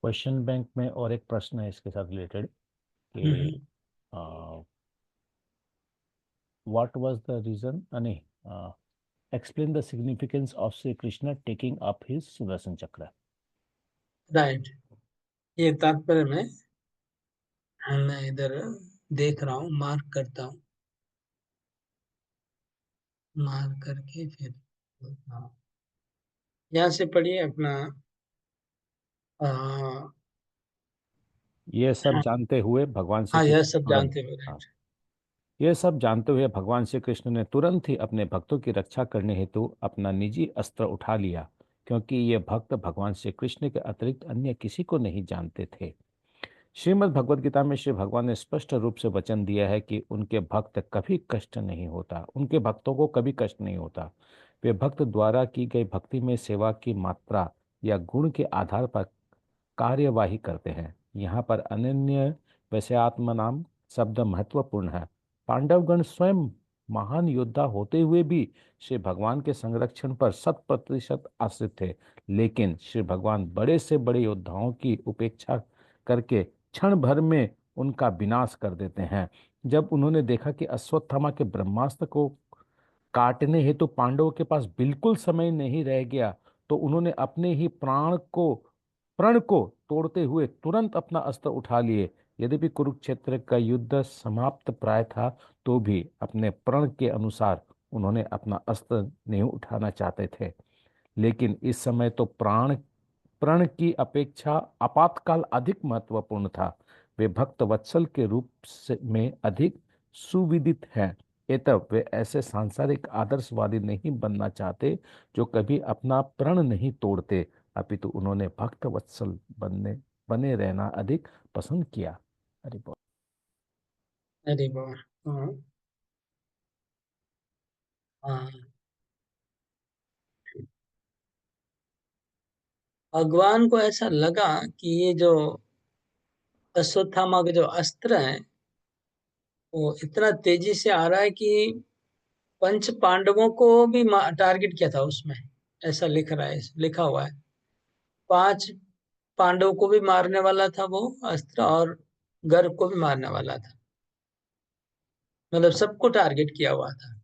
क्वेश्चन बैंक में और एक प्रश्न है इसके साथ रिलेटेड कि हम्म, व्हाट वाज द रीजन, नहीं, explain the significance of Shri Krishna taking up his Sudarshan चक्र। राइट, ये तात्पर्य में मैं इधर देख रहा हूँ, मार्क करता हूँ, मार्क करके फिर बोलता हूँ। यहाँ से पढ़िए अपना। हाँ, ये सब जानते हुए भगवान श्री हाँ, यह कृष्ण सब तुरंत, जानते हुए, हाँ, राइट। ये सब जानते हुए भगवान श्री कृष्ण ने तुरंत ही अपने भक्तों की रक्षा करने हेतु अपना निजी अस्त्र उठा लिया, क्योंकि ये भक्त भगवान श्री कृष्ण के अतिरिक्त अन्य किसी को नहीं जानते थे। श्रीमद् भगवद गीता में श्री भगवान ने स्पष्ट रूप से वचन दिया है कि उनके भक्त कभी कष्ट नहीं होता, उनके भक्तों को कभी कष्ट नहीं होता। वे भक्त द्वारा की गई भक्ति में सेवा की मात्रा या गुण के आधार पर कार्यवाही करते हैं। यहाँ पर अनन्य वैसे आत्मनाम शब्द महत्वपूर्ण है। पांडवगण स्वयं महान योद्धा होते हुए भी श्री भगवान के संरक्षण पर 100% आश्रित थे। लेकिन श्री भगवान बड़े से बड़े योद्धाओं की उपेक्षा करके क्षण भर में उनका विनाश कर देते हैं। जब उन्होंने देखा कि अश्वत्थामा के ब्रह्मास्त्र को काटने हेतु पांडवों के पास बिल्कुल समय नहीं रह गया, तो उन्होंने अपने ही प्रण को तोड़ते हुए तुरंत अपना अस्त्र उठा लिए। यद्यपि कुरुक्षेत्र का युद्ध समाप्त प्राय था, तो भी अपने प्रण के अनुसार उन्होंने अपना अस्त्र नहीं उठाना चाहते थे। लेकिन इस समय तो प्रण की अपेक्षा आपातकाल अधिक महत्वपूर्ण था। वे भक्त वत्सल के में अधिक सुविदित हैं। एतब वे ऐसे सांसारिक आदर्शवादी नहीं बनना चाहते जो कभी अपना प्रण नहीं तोड़ते, अपितु उन्होंने भक्त वत्सल बने रहना अधिक पसंद किया। अरे बहुत। अरे वाह। हाँ हाँ। भगवान को ऐसा लगा कि ये जो अश्वत्थामा के जो अस्त्र हैं वो इतना तेजी से आ रहा है कि पंच पांडवों को भी टारगेट किया था उसमें। ऐसा लिखा हुआ है। 5 पांडवों को भी मारने वाला था वो अस्त्र, और गर्भ को भी मारने वाला था। मतलब सबको टारगेट किया हुआ था।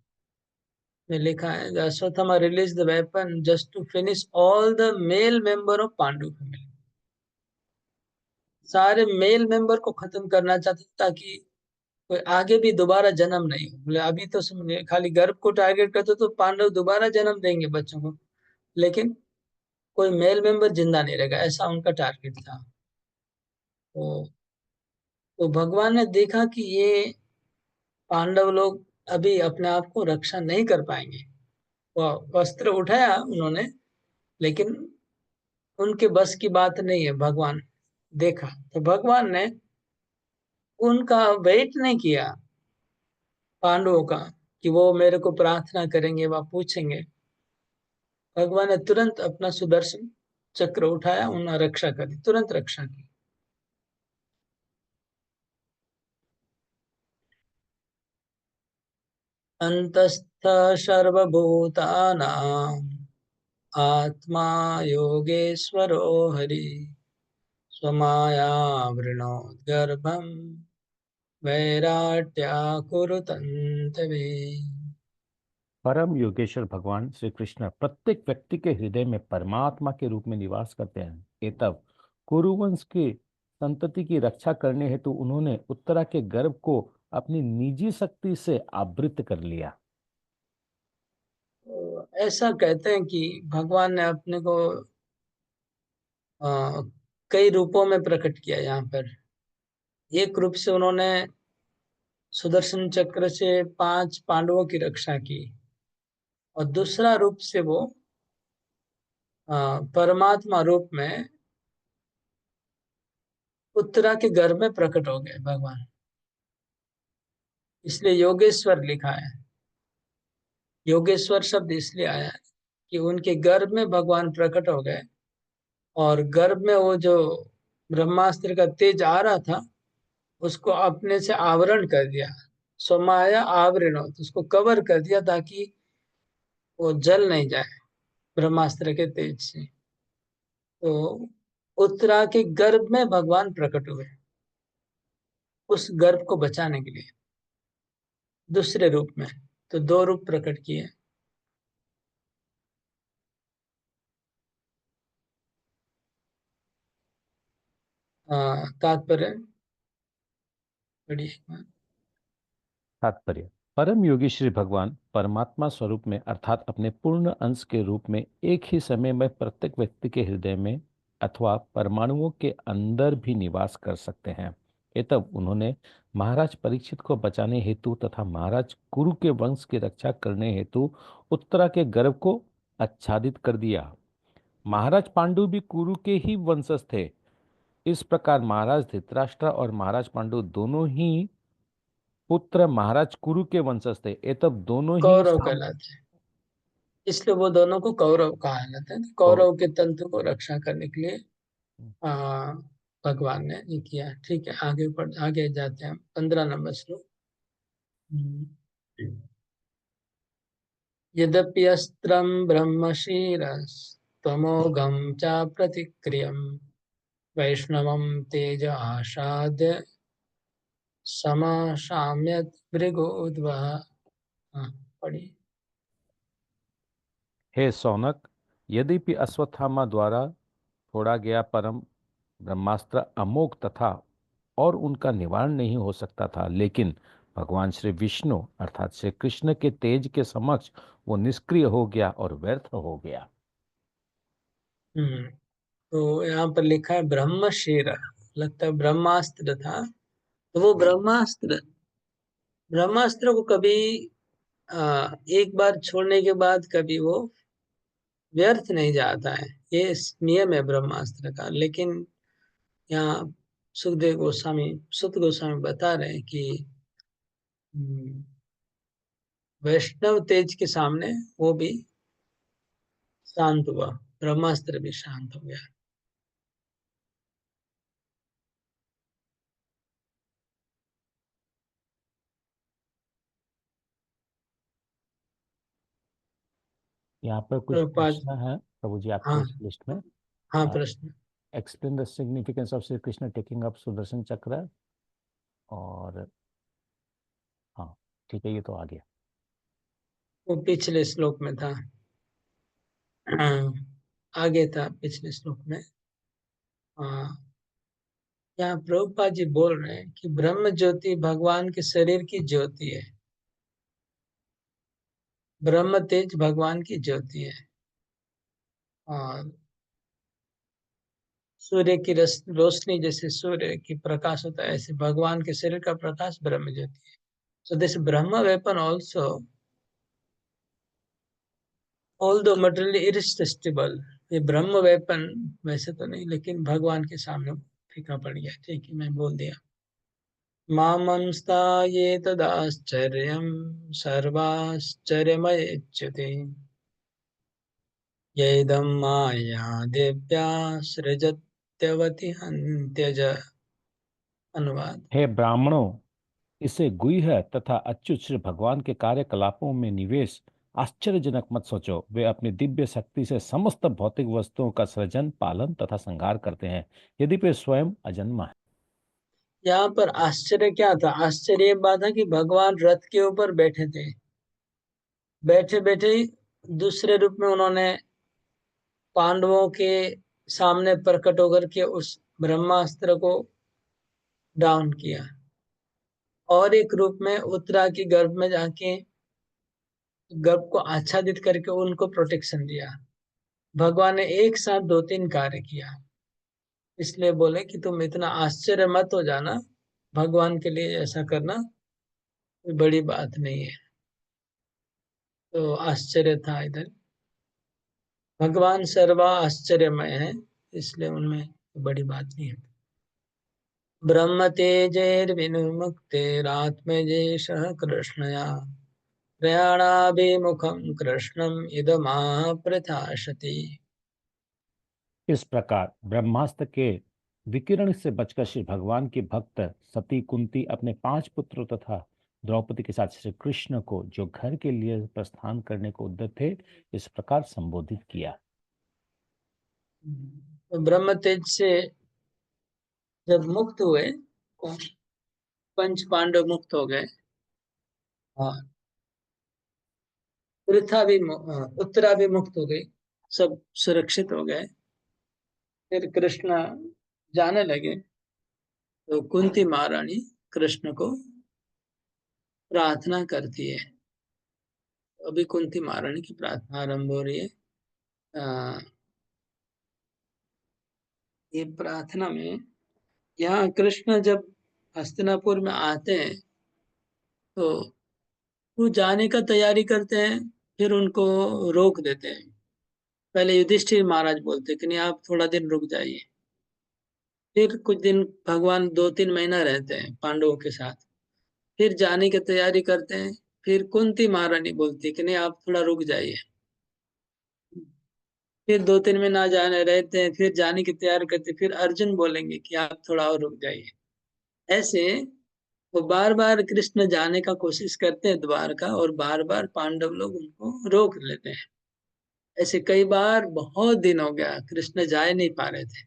में लिखा है, "The Ashwatthama release the weapon just to finish all the male member of Pandu family." सारे मेल मेंबर को खत्म करना चाहते थे, ताकि कोई आगे भी दोबारा जन्म नहीं हो। बोले अभी तो समझे खाली गर्भ को टारगेट करते तो पांडव दोबारा जन्म देंगे बच्चों को, लेकिन कोई मेल मेंबर जिंदा नहीं रहेगा, ऐसा उनका टारगेट था। तो, तो भगवान ने देखा कि ये पांडव लोग अभी अपने आप को रक्षा नहीं कर पाएंगे। वो वस्त्र उठाया उन्होंने, लेकिन उनके बस की बात नहीं है। भगवान देखा तो भगवान ने उनका वेट नहीं किया, पांडवों का, कि वो मेरे को प्रार्थना करेंगे व पूछेंगे। भगवान ने तुरंत अपना सुदर्शन चक्र उठाया, उन्हें रक्षा करी, तुरंत रक्षा की। अंतस्थ सर्वभूतानां आत्मा योगेश्वरो हरि स्वमायावृणोद्गर्भं वैराट्याकुरुतन्तवे। परम योगेश्वर भगवान श्री कृष्ण प्रत्येक व्यक्ति के हृदय में परमात्मा के रूप में निवास करते हैं। एतब कुरुवंश की संतति की रक्षा करने हेतु उन्होंने उत्तरा के गर्भ को अपनी निजी शक्ति से आवृत कर लिया। तो ऐसा कहते हैं कि भगवान ने अपने को अ, कई रूपों में प्रकट किया यहाँ पर। एक रूप से उन्होंने सुदर्शन चक्र से 5 पांडवों की रक्षा की, और दूसरा रूप से वो परमात्मा रूप में उत्तरा के गर्भ में प्रकट हो गए भगवान। इसलिए योगेश्वर लिखा है। योगेश्वर शब्द इसलिए आया है कि उनके गर्भ में भगवान प्रकट हो गए, और गर्भ में वो जो ब्रह्मास्त्र का तेज आ रहा था उसको अपने से आवरण कर दिया। स्वमाया आवरण, उसको कवर कर दिया ताकि वो जल नहीं जाए ब्रह्मास्त्र के तेज से। तो उत्तरा के गर्भ में भगवान प्रकट हुए उस गर्भ को बचाने के लिए, दूसरे रूप में। तो 2 रूप प्रकट किए। तात्पर्य पढ़िए। तात्पर्य। परम योगी श्री भगवान परमात्मा स्वरूप में अर्थात अपने पूर्ण अंश के रूप में एक ही समय में प्रत्येक व्यक्ति के हृदय में अथवा परमाणुओं के अंदर भी निवास कर सकते हैं। ये तब उन्होंने महाराज परीक्षित को बचाने हेतु तथा महाराज कुरु के वंश की रक्षा करने हेतु उत्तरा के गर्भ को आच्छादित कर दिया। महाराज पांडु भी कुरु के ही वंशज थे। इस प्रकार महाराज धृतराष्ट्र और महाराज पांडु दोनों ही पुत्र महाराज कुरु के वंशज थे। ये तब दोनों ही कौरव कहलाते हैं, इसलिए वो दोनों को कौरव कहा जाता है। तो कौरव। कौरव के तंत्र को रक्षा करने के लिए आ, भगवान ने ये किया। ठीक है, आगे जाते हैं 15 नंबर श्लोक। हम्म। यद्यप्यस्त्रं ब्रह्मशीरस्तमोघं च प्रतिक्रियं वैष्णवं तेज आसाद्य समाशाम्यत् भृगोद्वः। हाँ, पढ़िए। हे सौनक, यद्यपि अश्वत्थामा द्वारा छोड़ा गया परम ब्रह्मास्त्र अमोघ तथा और उनका निवारण नहीं हो सकता था, लेकिन भगवान श्री विष्णु अर्थात श्री कृष्ण के तेज के समक्ष वो निष्क्रिय हो गया और व्यर्थ हो गया। तो यहाँ पर लिखा है ब्रह्मशीर, लगता है ब्रह्मास्त्र था। तो वो ब्रह्मास्त्र, ब्रह्मास्त्र को कभी एक बार छोड़ने के बाद कभी वो व्यर्थ नहीं जाता है, ये नियम है ब्रह्मास्त्र का। लेकिन यहाँ सुखदेव गोस्वामी, सुत गोस्वामी बता रहे हैं कि वैष्णव तेज के सामने वो भी शांत हुआ, ब्रह्मास्त्र भी शांत हो गया। यहाँ पर कुछ प्रभुपाद, प्रश्न है प्रभु जी आपके हाँ इस लिस्ट में। हाँ, प्रश्न। Explain the significance of Shri Krishna taking up Sudarshan चक्र। और हाँ, ठीक है, ये तो आ गया। वो पिछले श्लोक में था। हाँ, आगे था पिछले श्लोक में। हाँ, यहाँ प्रभुपाद जी बोल रहे हैं कि ब्रह्म ज्योति भगवान के शरीर की ज्योति है, ब्रह्म तेज भगवान की ज्योति है, और सूर्य की रोशनी जैसे सूर्य की प्रकाश होता है, ऐसे भगवान के शरीर का प्रकाश ब्रह्म ज्योति है। So this Brahma weapon also, all दो मटेरियल इरिस्टिबल, ये ब्रह्म वेपन वैसे तो नहीं, लेकिन भगवान के सामने फीका पड़ गया। ठीक है, मैं बोल दिया। मामंस्ता ये तदाश्चर्यम सर्वाश्चर्यमयच्युते येदं माया दिव्या सृजत्यवति हन्त्यज। अनुवाद। हे ब्राह्मणों, इसे गुह्य तथा अच्युत श्री भगवान के कार्यकलापों में निवेश आश्चर्यजनक मत सोचो। वे अपनी दिव्य शक्ति से समस्त भौतिक वस्तुओं का सृजन, पालन तथा संहार करते हैं, यदि वे स्वयं अजन्मा है। यहाँ पर आश्चर्य क्या था? आश्चर्य ये बात है कि भगवान रथ के ऊपर बैठे थे, बैठे बैठे ही दूसरे रूप में उन्होंने पांडवों के सामने प्रकट होकर के उस ब्रह्मास्त्र को डाउन किया, और एक रूप में उत्तरा की गर्भ में जाके गर्भ को आच्छादित करके उनको प्रोटेक्शन दिया। भगवान ने एक साथ दो तीन कार्य किया, इसलिए बोले कि तुम इतना आश्चर्य मत हो जाना, भगवान के लिए ऐसा करना कोई बड़ी बात नहीं है। तो आश्चर्य था इधर, भगवान सर्वा आश्चर्यमय है, इसलिए उनमें बड़ी बात नहीं है। ब्रह्म तेजैर्विमुक्तेरात्मजेशः कृष्णया प्रयाणाभिमुखं कृष्णम् इदमाह प्रथाशति। इस प्रकार ब्रह्मास्त्र के विकिरण से बचकर श्री भगवान की भक्त सती कुंती अपने 5 पुत्रों तथा द्रौपदी के साथ श्री कृष्ण को, जो घर के लिए प्रस्थान करने को उद्यत थे, इस प्रकार संबोधित किया। तो ब्रह्म तेज से जब मुक्त हुए, पंच पांडव मुक्त हो गए, और उत्तरा भी मुक्त हो गई, सब सुरक्षित हो गए। फिर कृष्ण जाने लगे, तो कुंती महारानी कृष्ण को प्रार्थना करती है। अभी कुंती महारानी की प्रार्थना आरंभ हो रही है। ये प्रार्थना में, यहाँ कृष्ण जब हस्तिनापुर में आते हैं तो वो जाने का तैयारी करते हैं, फिर उनको रोक देते हैं। पहले युधिष्ठिर महाराज बोलते हैं कि नहीं, आप थोड़ा दिन रुक जाइए। फिर कुछ दिन भगवान 2-3 महीना रहते हैं पांडवों के साथ, फिर जाने की तैयारी करते हैं। फिर कुंती महारानी बोलती है कि नहीं, आप थोड़ा रुक जाइए। फिर 2-3 महीना जाने रहते हैं, फिर जाने की तैयारी करते हैं, फिर अर्जुन बोलेंगे कि आप थोड़ा और रुक जाइए। ऐसे वो बार बार कृष्ण जाने का कोशिश करते हैं द्वारका, और बार बार पांडव लोग उनको रोक लेते हैं। ऐसे कई बार बहुत दिन हो गया, कृष्ण जा नहीं पा रहे थे,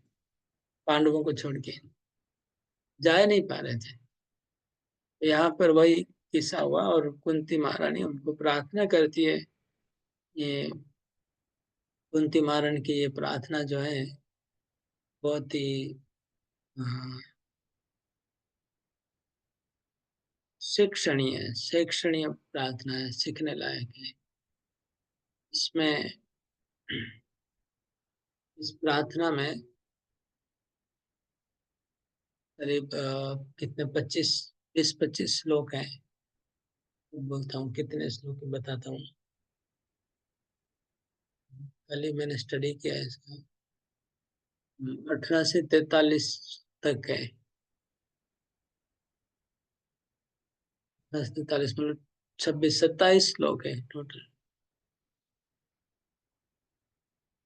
पांडवों को छोड़ के जा नहीं पा रहे थे। यहाँ पर वही किस्सा हुआ, और कुंती महारानी उनको प्रार्थना करती है। ये कुंती महारानी की ये प्रार्थना जो है बहुत ही शिक्षणीय प्रार्थना है, सीखने लायक है। इसमें इस प्रार्थना में करीब कितने 20-25 श्लोक हैं। बोलता हूँ कितने श्लोक बताता हूँ। कल ही मैंने स्टडी किया है इसका। 18 से 43 तक है। 43 मतलब 26-27 श्लोक है टोटल।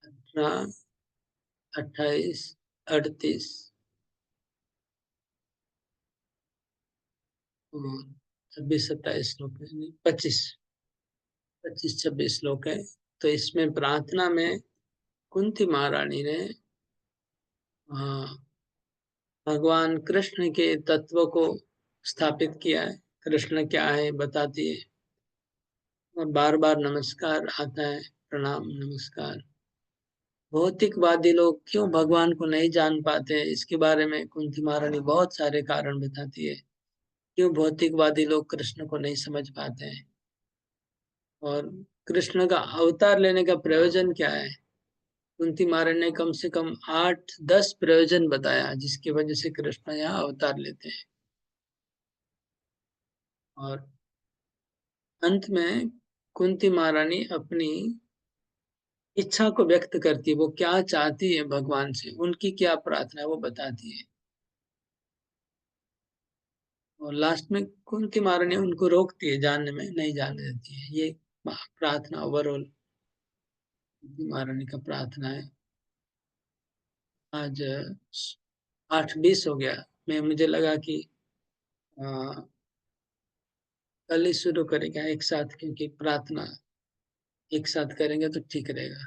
18, 28, 38 और 26-27 श्लोक है, 25-26 श्लोक है। तो इसमें प्रार्थना में कुंती महारानी ने भगवान कृष्ण के तत्व को स्थापित किया है। कृष्ण क्या है बताती है, और बार बार नमस्कार आता है, प्रणाम नमस्कार। भौतिकवादी लोग क्यों भगवान को नहीं जान पाते हैं, इसके बारे में कुंती महारानी बहुत सारे कारण बताती है। क्यों भौतिकवादी लोग कृष्ण को नहीं समझ पाते हैं, और कृष्ण का अवतार लेने का प्रयोजन क्या है। कुंती महारानी ने कम से कम 8-10 प्रयोजन बताया जिसकी वजह से कृष्ण यहाँ अवतार लेते हैं। और अंत में कुंती महारानी अपनी इच्छा को व्यक्त करती है, वो क्या चाहती है भगवान से, उनकी क्या प्रार्थना है वो बताती है। और लास्ट में कुंती महारानी उनको रोकती है, जानने में नहीं जाने देती है। ये प्रार्थना ओवरऑल कुंती महारानी का प्रार्थना है। आज 8:20 हो गया। मुझे लगा कि कल ही शुरू करेंगे एक साथ, क्योंकि प्रार्थना एक साथ करेंगे तो ठीक रहेगा।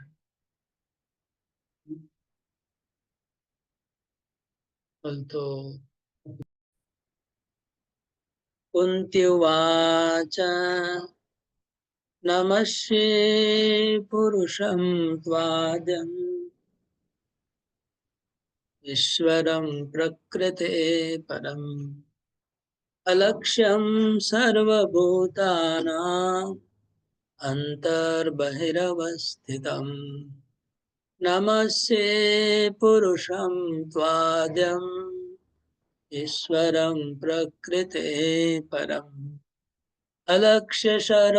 कल तो कुंती उवाच नमस्ये पुरुषं त्वाद्यम् ईश्वरं प्रकृते परम् अलक्ष्यं सर्वभूतानां अन्तर्बहिरवस्थितम् नमस्ये पुरुषं त्वाद्यम् ईश्वरं प्रकृते परम् अलक्ष्य सर्वभूतानां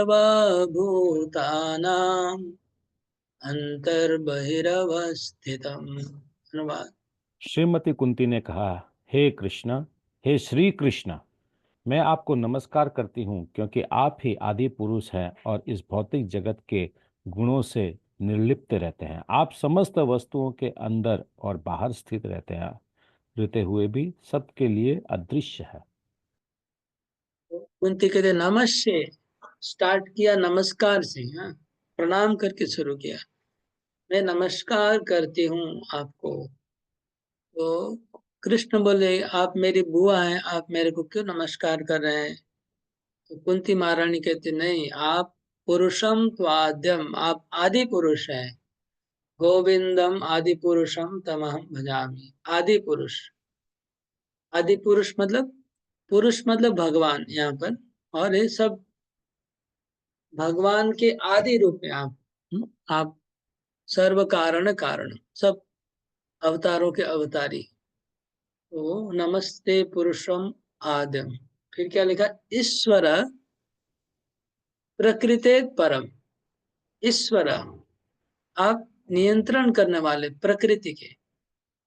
अंतर्बहिरवस्थितम्। अनुवाद। श्रीमती कुंती ने कहा, हे कृष्ण, हे श्री कृष्ण, मैं आपको नमस्कार करती हूँ क्योंकि आप ही आदि पुरुष हैं और इस भौतिक जगत के गुणों से निर्लिप्त रहते हैं। आप समस्त वस्तुओं के अंदर और बाहर स्थित रहते हुए भी सबके लिए अदृश्य है। कुंती कहते नमस्ते, स्टार्ट किया नमस्कार से, हाँ, प्रणाम करके शुरू किया। मैं नमस्कार करती हूँ आपको। तो कृष्ण बोले आप मेरी बुआ हैं, आप मेरे को क्यों नमस्कार कर रहे हैं। तो कुंती महारानी कहती नहीं, आप पुरुषम त्वाद्यम, आप आदि पुरुष हैं। गोविंदम आदि पुरुषम तमहम भजामि। आदि पुरुष, आदि पुरुष मतलब भगवान यहाँ पर। और ये सब भगवान के आदि रूप में आप, आप सर्व कारण कारण, सब अवतारों के अवतारी। तो नमस्ते पुरुषम आद्यम। फिर क्या लिखा, ईश्वर प्रकृते परम। ईश्वर, आप नियंत्रण करने वाले प्रकृति के।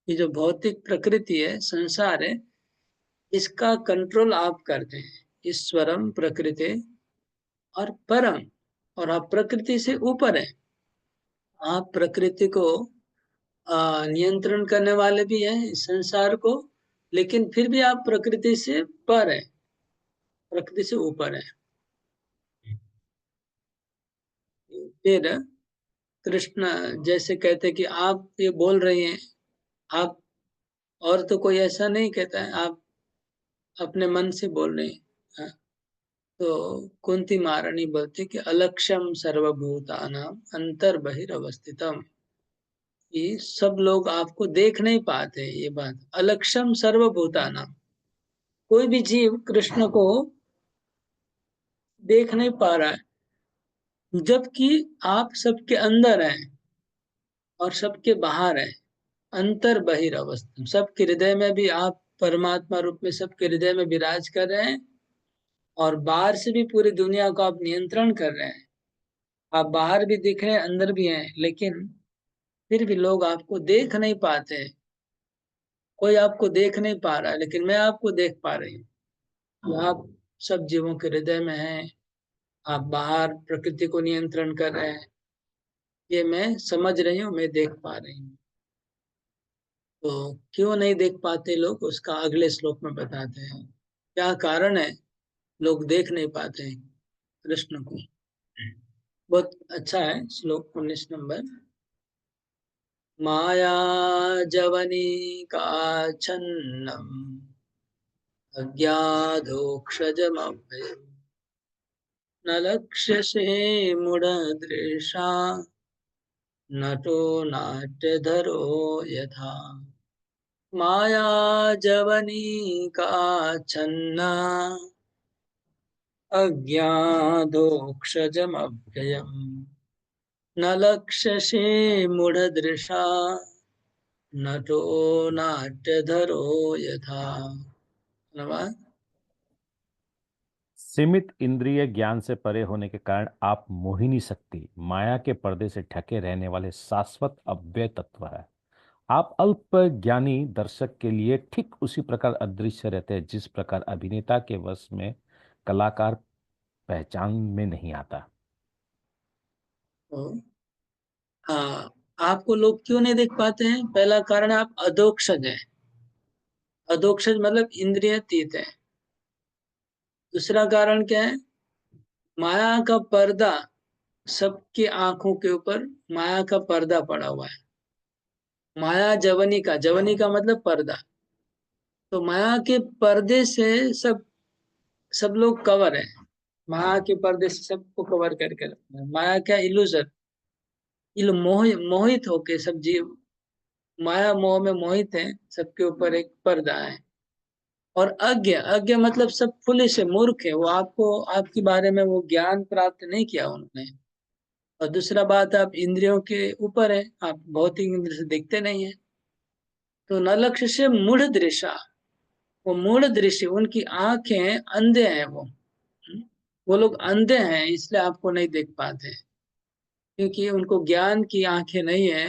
ये जो भौतिक प्रकृति है, संसार है, इसका कंट्रोल आप करते हैं। ईश्वरम प्रकृति और परम, और आप प्रकृति से ऊपर है। आप प्रकृति को नियंत्रण करने वाले भी हैं, इस संसार को, लेकिन फिर भी आप प्रकृति से पर है। प्रकृति से ऊपर है। फिर कृष्ण जैसे कहते कि आप ये बोल रही हैं, आप, और तो कोई ऐसा नहीं कहता है, आप अपने मन से बोल रहे हैं। हाँ, तो कुंती महारानी बोलती कि अलक्ष्यम सर्वभूतानां अंतर बहिरवस्थितम, ये सब लोग आपको देख नहीं पाते। ये बात, अलक्ष्यम सर्वभूतानां, कोई भी जीव कृष्ण को देख नहीं पा रहा है, जबकि आप सबके अंदर हैं और सबके बाहर हैं। अंतर बहिर्अवस्था, सबके हृदय में भी आप परमात्मा रूप में सबके हृदय में विराज कर रहे हैं, और बाहर से भी पूरी दुनिया को आप नियंत्रण कर रहे हैं। आप बाहर भी दिख रहे हैं, अंदर भी हैं, लेकिन फिर भी लोग आपको देख नहीं पाते हैं। कोई आपको देख नहीं पा रहा है, लेकिन मैं आपको देख पा रही हूँ। आप सब जीवों के हृदय में हैं। आप बाहर प्रकृति को नियंत्रण कर रहे हैं, ये मैं समझ रही हूँ, मैं देख पा रही हूँ। तो क्यों नहीं देख पाते लोग, उसका अगले श्लोक में बताते हैं क्या कारण है लोग देख नहीं पाते हैं कृष्ण को। बहुत अच्छा है श्लोक 19 नंबर। माया जवनिकाच्छन्नम् अज्ञातोक्षजमभयम् न लक्ष्यसे मूढदृशा नटो नाट्यधरो यथा। माया जवनिकाच्छन्ना अज्ञातोक्षजमभयम् न लक्ष्यसे मूढदृशा नटो नाट्यधरो यथा। धन्यवाद। सीमित इंद्रिय ज्ञान से परे होने के कारण आप मोहिनी शक्ति, माया के पर्दे से ढके रहने वाले शाश्वत अव्यय तत्व है। आप अल्प ज्ञानी दर्शक के लिए ठीक उसी प्रकार अदृश्य रहते हैं जिस प्रकार अभिनेता के वश में कलाकार पहचान में नहीं आता। तो हाँ, आपको लोग क्यों नहीं देख पाते हैं? पहला कारण है आप अधोक्षज हैं। अधोक्षज मतलब इंद्रियातीत है। दूसरा कारण क्या है? माया का पर्दा, सबकी आंखों के ऊपर माया का पर्दा पड़ा हुआ है। माया जवनी का, जवनी का मतलब पर्दा। तो माया के पर्दे से सब सब लोग कवर है। माया के पर्दे से सबको कवर करके रखना है। माया क्या, इल्यूजन, मोहित होके सब जीव माया मोह में मोहित है। सबके ऊपर एक पर्दा है। और अज्ञ, अज्ञ मतलब सब फुलिश है, मूर्ख है। वो आपको, आपके बारे में वो ज्ञान प्राप्त नहीं किया उन्होंने। और दूसरा बात, आप इंद्रियों के ऊपर है, आप भौतिक इंद्र से दिखते नहीं है। तो न लक्ष्य से मूढ़ दृशा, वो मूढ़ दृश्य, उनकी आंखें अंधे हैं वो लोग अंधे हैं, इसलिए आपको नहीं देख पाते, क्योंकि उनको ज्ञान की आंखें नहीं है।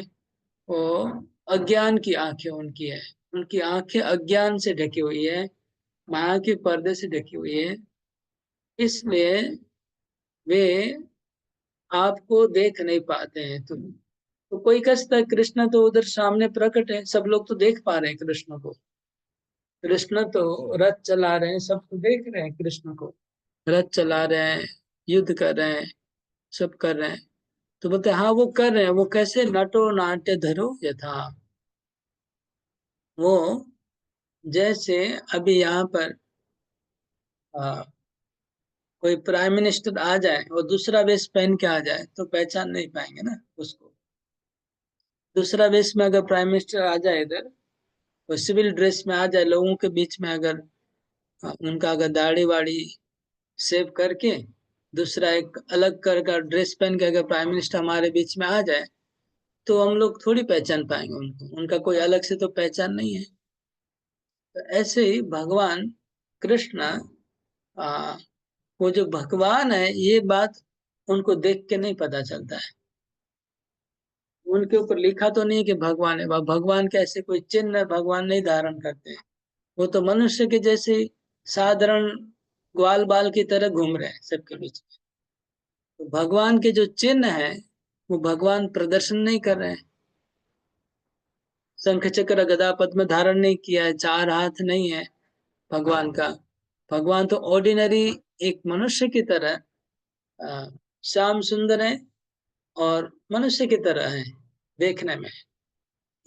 वो अज्ञान की आंखें उनकी है। उनकी आंखें अज्ञान से ढकी हुई है, माया के पर्दे से ढकी हुई है, इसलिए वे आपको देख नहीं पाते हैं। तो कोई कहता है कृष्ण तो उधर सामने प्रकट है, सब लोग तो देख पा रहे हैं कृष्ण को। कृष्ण तो रथ चला रहे हैं, सब तो देख रहे हैं कृष्ण को। रथ चला रहे हैं, युद्ध कर रहे हैं, सब कर रहे हैं। तो बोलते हैं, हाँ वो कर रहे हैं। वो कैसे? नटो नाट्य धरो यथा। वो जैसे अभी यहाँ पर कोई प्राइम मिनिस्टर आ जाए और दूसरा वेश पहन के आ जाए तो पहचान नहीं पाएंगे ना उसको। दूसरा वेश में अगर प्राइम मिनिस्टर आ जाए इधर, वो सिविल ड्रेस में आ जाए लोगों के बीच में, अगर उनका अगर दाढ़ी वाड़ी सेव करके दूसरा एक अलग कर का ड्रेस पहन के अगर प्राइम मिनिस्टर हमारे बीच में आ जाए, तो हम लोग थोड़ी पहचान पाएंगे उनको। उनका कोई अलग से तो पहचान नहीं है। तो ऐसे ही भगवान कृष्ण, आ, वो जो भगवान है, ये बात उनको देख के नहीं पता चलता है। उनके ऊपर लिखा तो नहीं कि भगवान है। भगवान के ऐसे कोई चिन्ह भगवान नहीं धारण करते। वो तो मनुष्य के जैसे साधारण ग्वाल बाल की तरह घूम रहे हैं सबके बीच में। तो भगवान के जो चिन्ह है, वो भगवान प्रदर्शन नहीं कर रहे हैं। शंख चक्र गदा पद्म धारण नहीं किया है, चार हाथ नहीं है भगवान का। भगवान तो ऑर्डिनरी एक मनुष्य की तरह श्याम सुंदर है और मनुष्य की तरह है देखने में।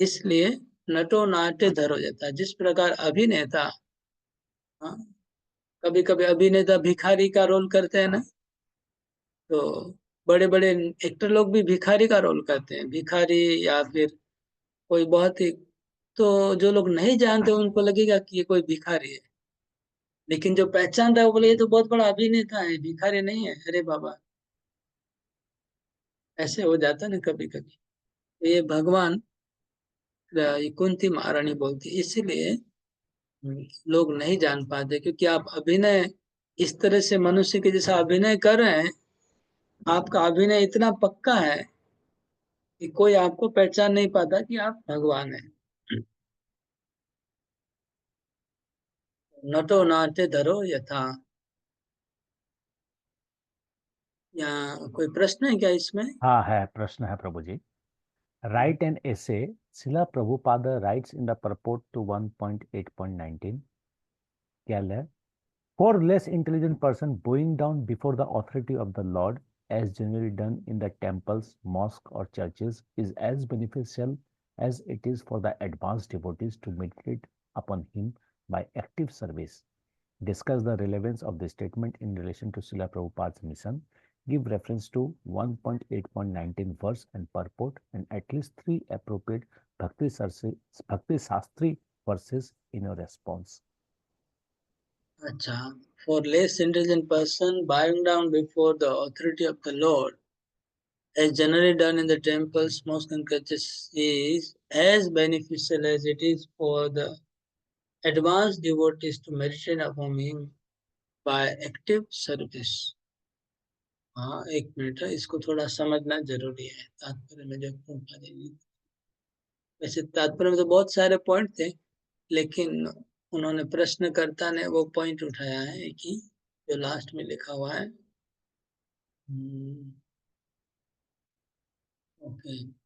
इसलिए नटो नाट्य धरो जाता है। जिस प्रकार अभिनेता, हाँ, कभी कभी अभिनेता भिखारी का रोल करते हैं ना, तो बड़े बड़े एक्टर लोग भी भिखारी का रोल करते हैं, भिखारी या फिर कोई बहुत ही, तो जो लोग नहीं जानते उनको लगेगा कि ये कोई भिखारी है, लेकिन जो पहचानता है वो बोले ये तो बहुत बड़ा अभिनेता है, भिखारी नहीं है। अरे बाबा, ऐसे हो जाता है ना कभी कभी। ये भगवान, ये कुंती महारानी बोलती है, इसीलिए लोग नहीं जान पाते, क्योंकि आप अभिनय इस तरह से मनुष्य के जैसा अभिनय कर रहे हैं, आपका अभिनय इतना पक्का है कि कोई आपको पहचान नहीं पाता कि आप भगवान हैं। नटो नाट्य धरो यथा। यहाँ कोई प्रश्न है क्या इसमें? हाँ है, प्रश्न है Prabhu ji. Right an essay, Srila Prabhupada writes in the purport to 1.8.19, क्या है? For less intelligent person bowing down before the authority of the Lord, as generally done in the temples, mosques, or churches, is as beneficial as it is for the advanced devotees to meditate upon him by active service. Discuss the relevance of this statement in relation to Srila Prabhupada's mission. Give reference to 1.8.19 verse and purport, and at least 3 appropriate Bhakti Shastri verses in your response. अच्छा, for less intelligent person bowing down before the authority of the Lord, as generally done in the temples, mosques, and churches, is as beneficial as it is for the advanced devotees to meditate upon him by active service. हाँ, एक मिनट है, इसको थोड़ा समझना जरूरी है। तात्पर्य में जो प्रभुपाद जी, वैसे तात्पर्य में तो बहुत सारे पॉइंट थे, लेकिन उन्होंने प्रश्नकर्ता ने वो पॉइंट उठाया है कि जो लास्ट में लिखा हुआ है। ओके,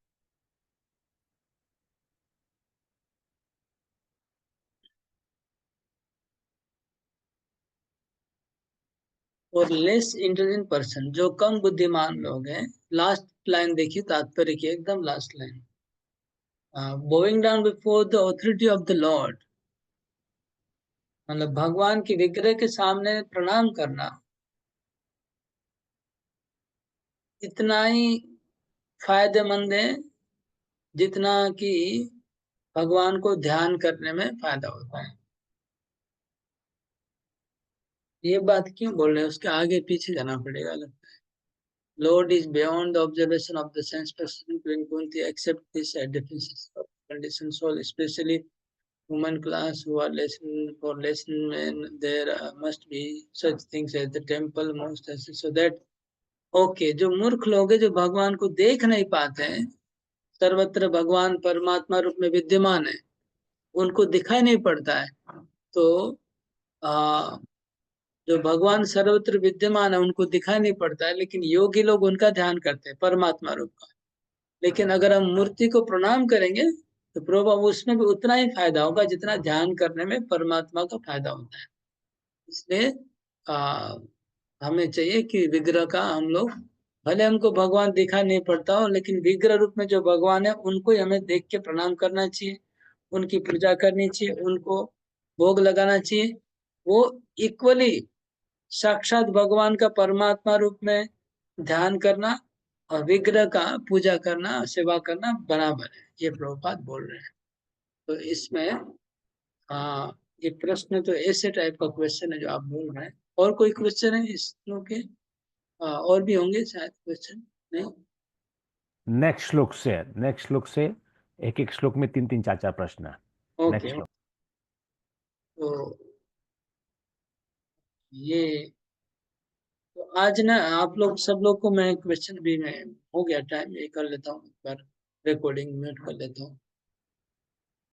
और लेस इंटेलिजेंट पर्सन, जो कम बुद्धिमान लोग हैं, लास्ट लाइन देखिए तात्पर्य की, एकदम last line, Boeing down before the authority of the Lord, मतलब भगवान की विग्रह के सामने प्रणाम करना, इतना ही फायदेमंद है जितना कि भगवान को ध्यान करने में फायदा होता है। ये बात क्यों बोल रहे हैं, उसके आगे पीछे जाना पड़ेगा लगता है। Lord is beyond the observation of the sense person. When Kunti accept this differences of conditioned soul, especially human class who are lesson for lesson men, there must be such things as the temple, most so that okay, जो मूर्ख लोग हैं, जो भगवान को देख नहीं पाते हैं, सर्वत्र भगवान परमात्मा रूप में विद्यमान है, उनको दिखाई नहीं पड़ता है, तो आ, जो भगवान सर्वत्र विद्यमान है उनको दिखाई नहीं पड़ता है, लेकिन योगी लोग उनका ध्यान करते हैं, परमात्मा रूप का। लेकिन अगर हम मूर्ति को प्रणाम करेंगे तो प्रभु उसमें भी उतना ही फायदा होगा जितना ध्यान करने में परमात्मा का फायदा होता है। इसलिए हमें चाहिए कि विग्रह का हम लोग, भले हमको भगवान दिखा नहीं पड़ता हो, लेकिन विग्रह रूप में जो भगवान है उनको ही हमें देख के प्रणाम करना चाहिए, उनकी पूजा करनी चाहिए, उनको भोग लगाना चाहिए। वो इक्वली साक्षात भगवान का परमात्मा रूप में ध्यान करना और विग्रह का पूजा करना, सेवा करना बराबर है, ये प्रभुपाद बोल रहे हैं। तो इसमें हाँ, ये प्रश्न तो ऐसे टाइप का क्वेश्चन है जो आप बोल रहे हैं। और कोई क्वेश्चन है इस श्लोक के? और भी होंगे शायद क्वेश्चन, नहीं? नेक्स्ट श्लोक से एक एक श्लोक में 3-4 प्रश्न है। ओके, नेक्स्ट श्लोक। तो ये, तो आज ना आप लोग सब लोग को मैं क्वेश्चन भी, मैं हो गया टाइम, ये कर लेता हूँ, एक बार रिकॉर्डिंग म्यूट कर लेता हूँ।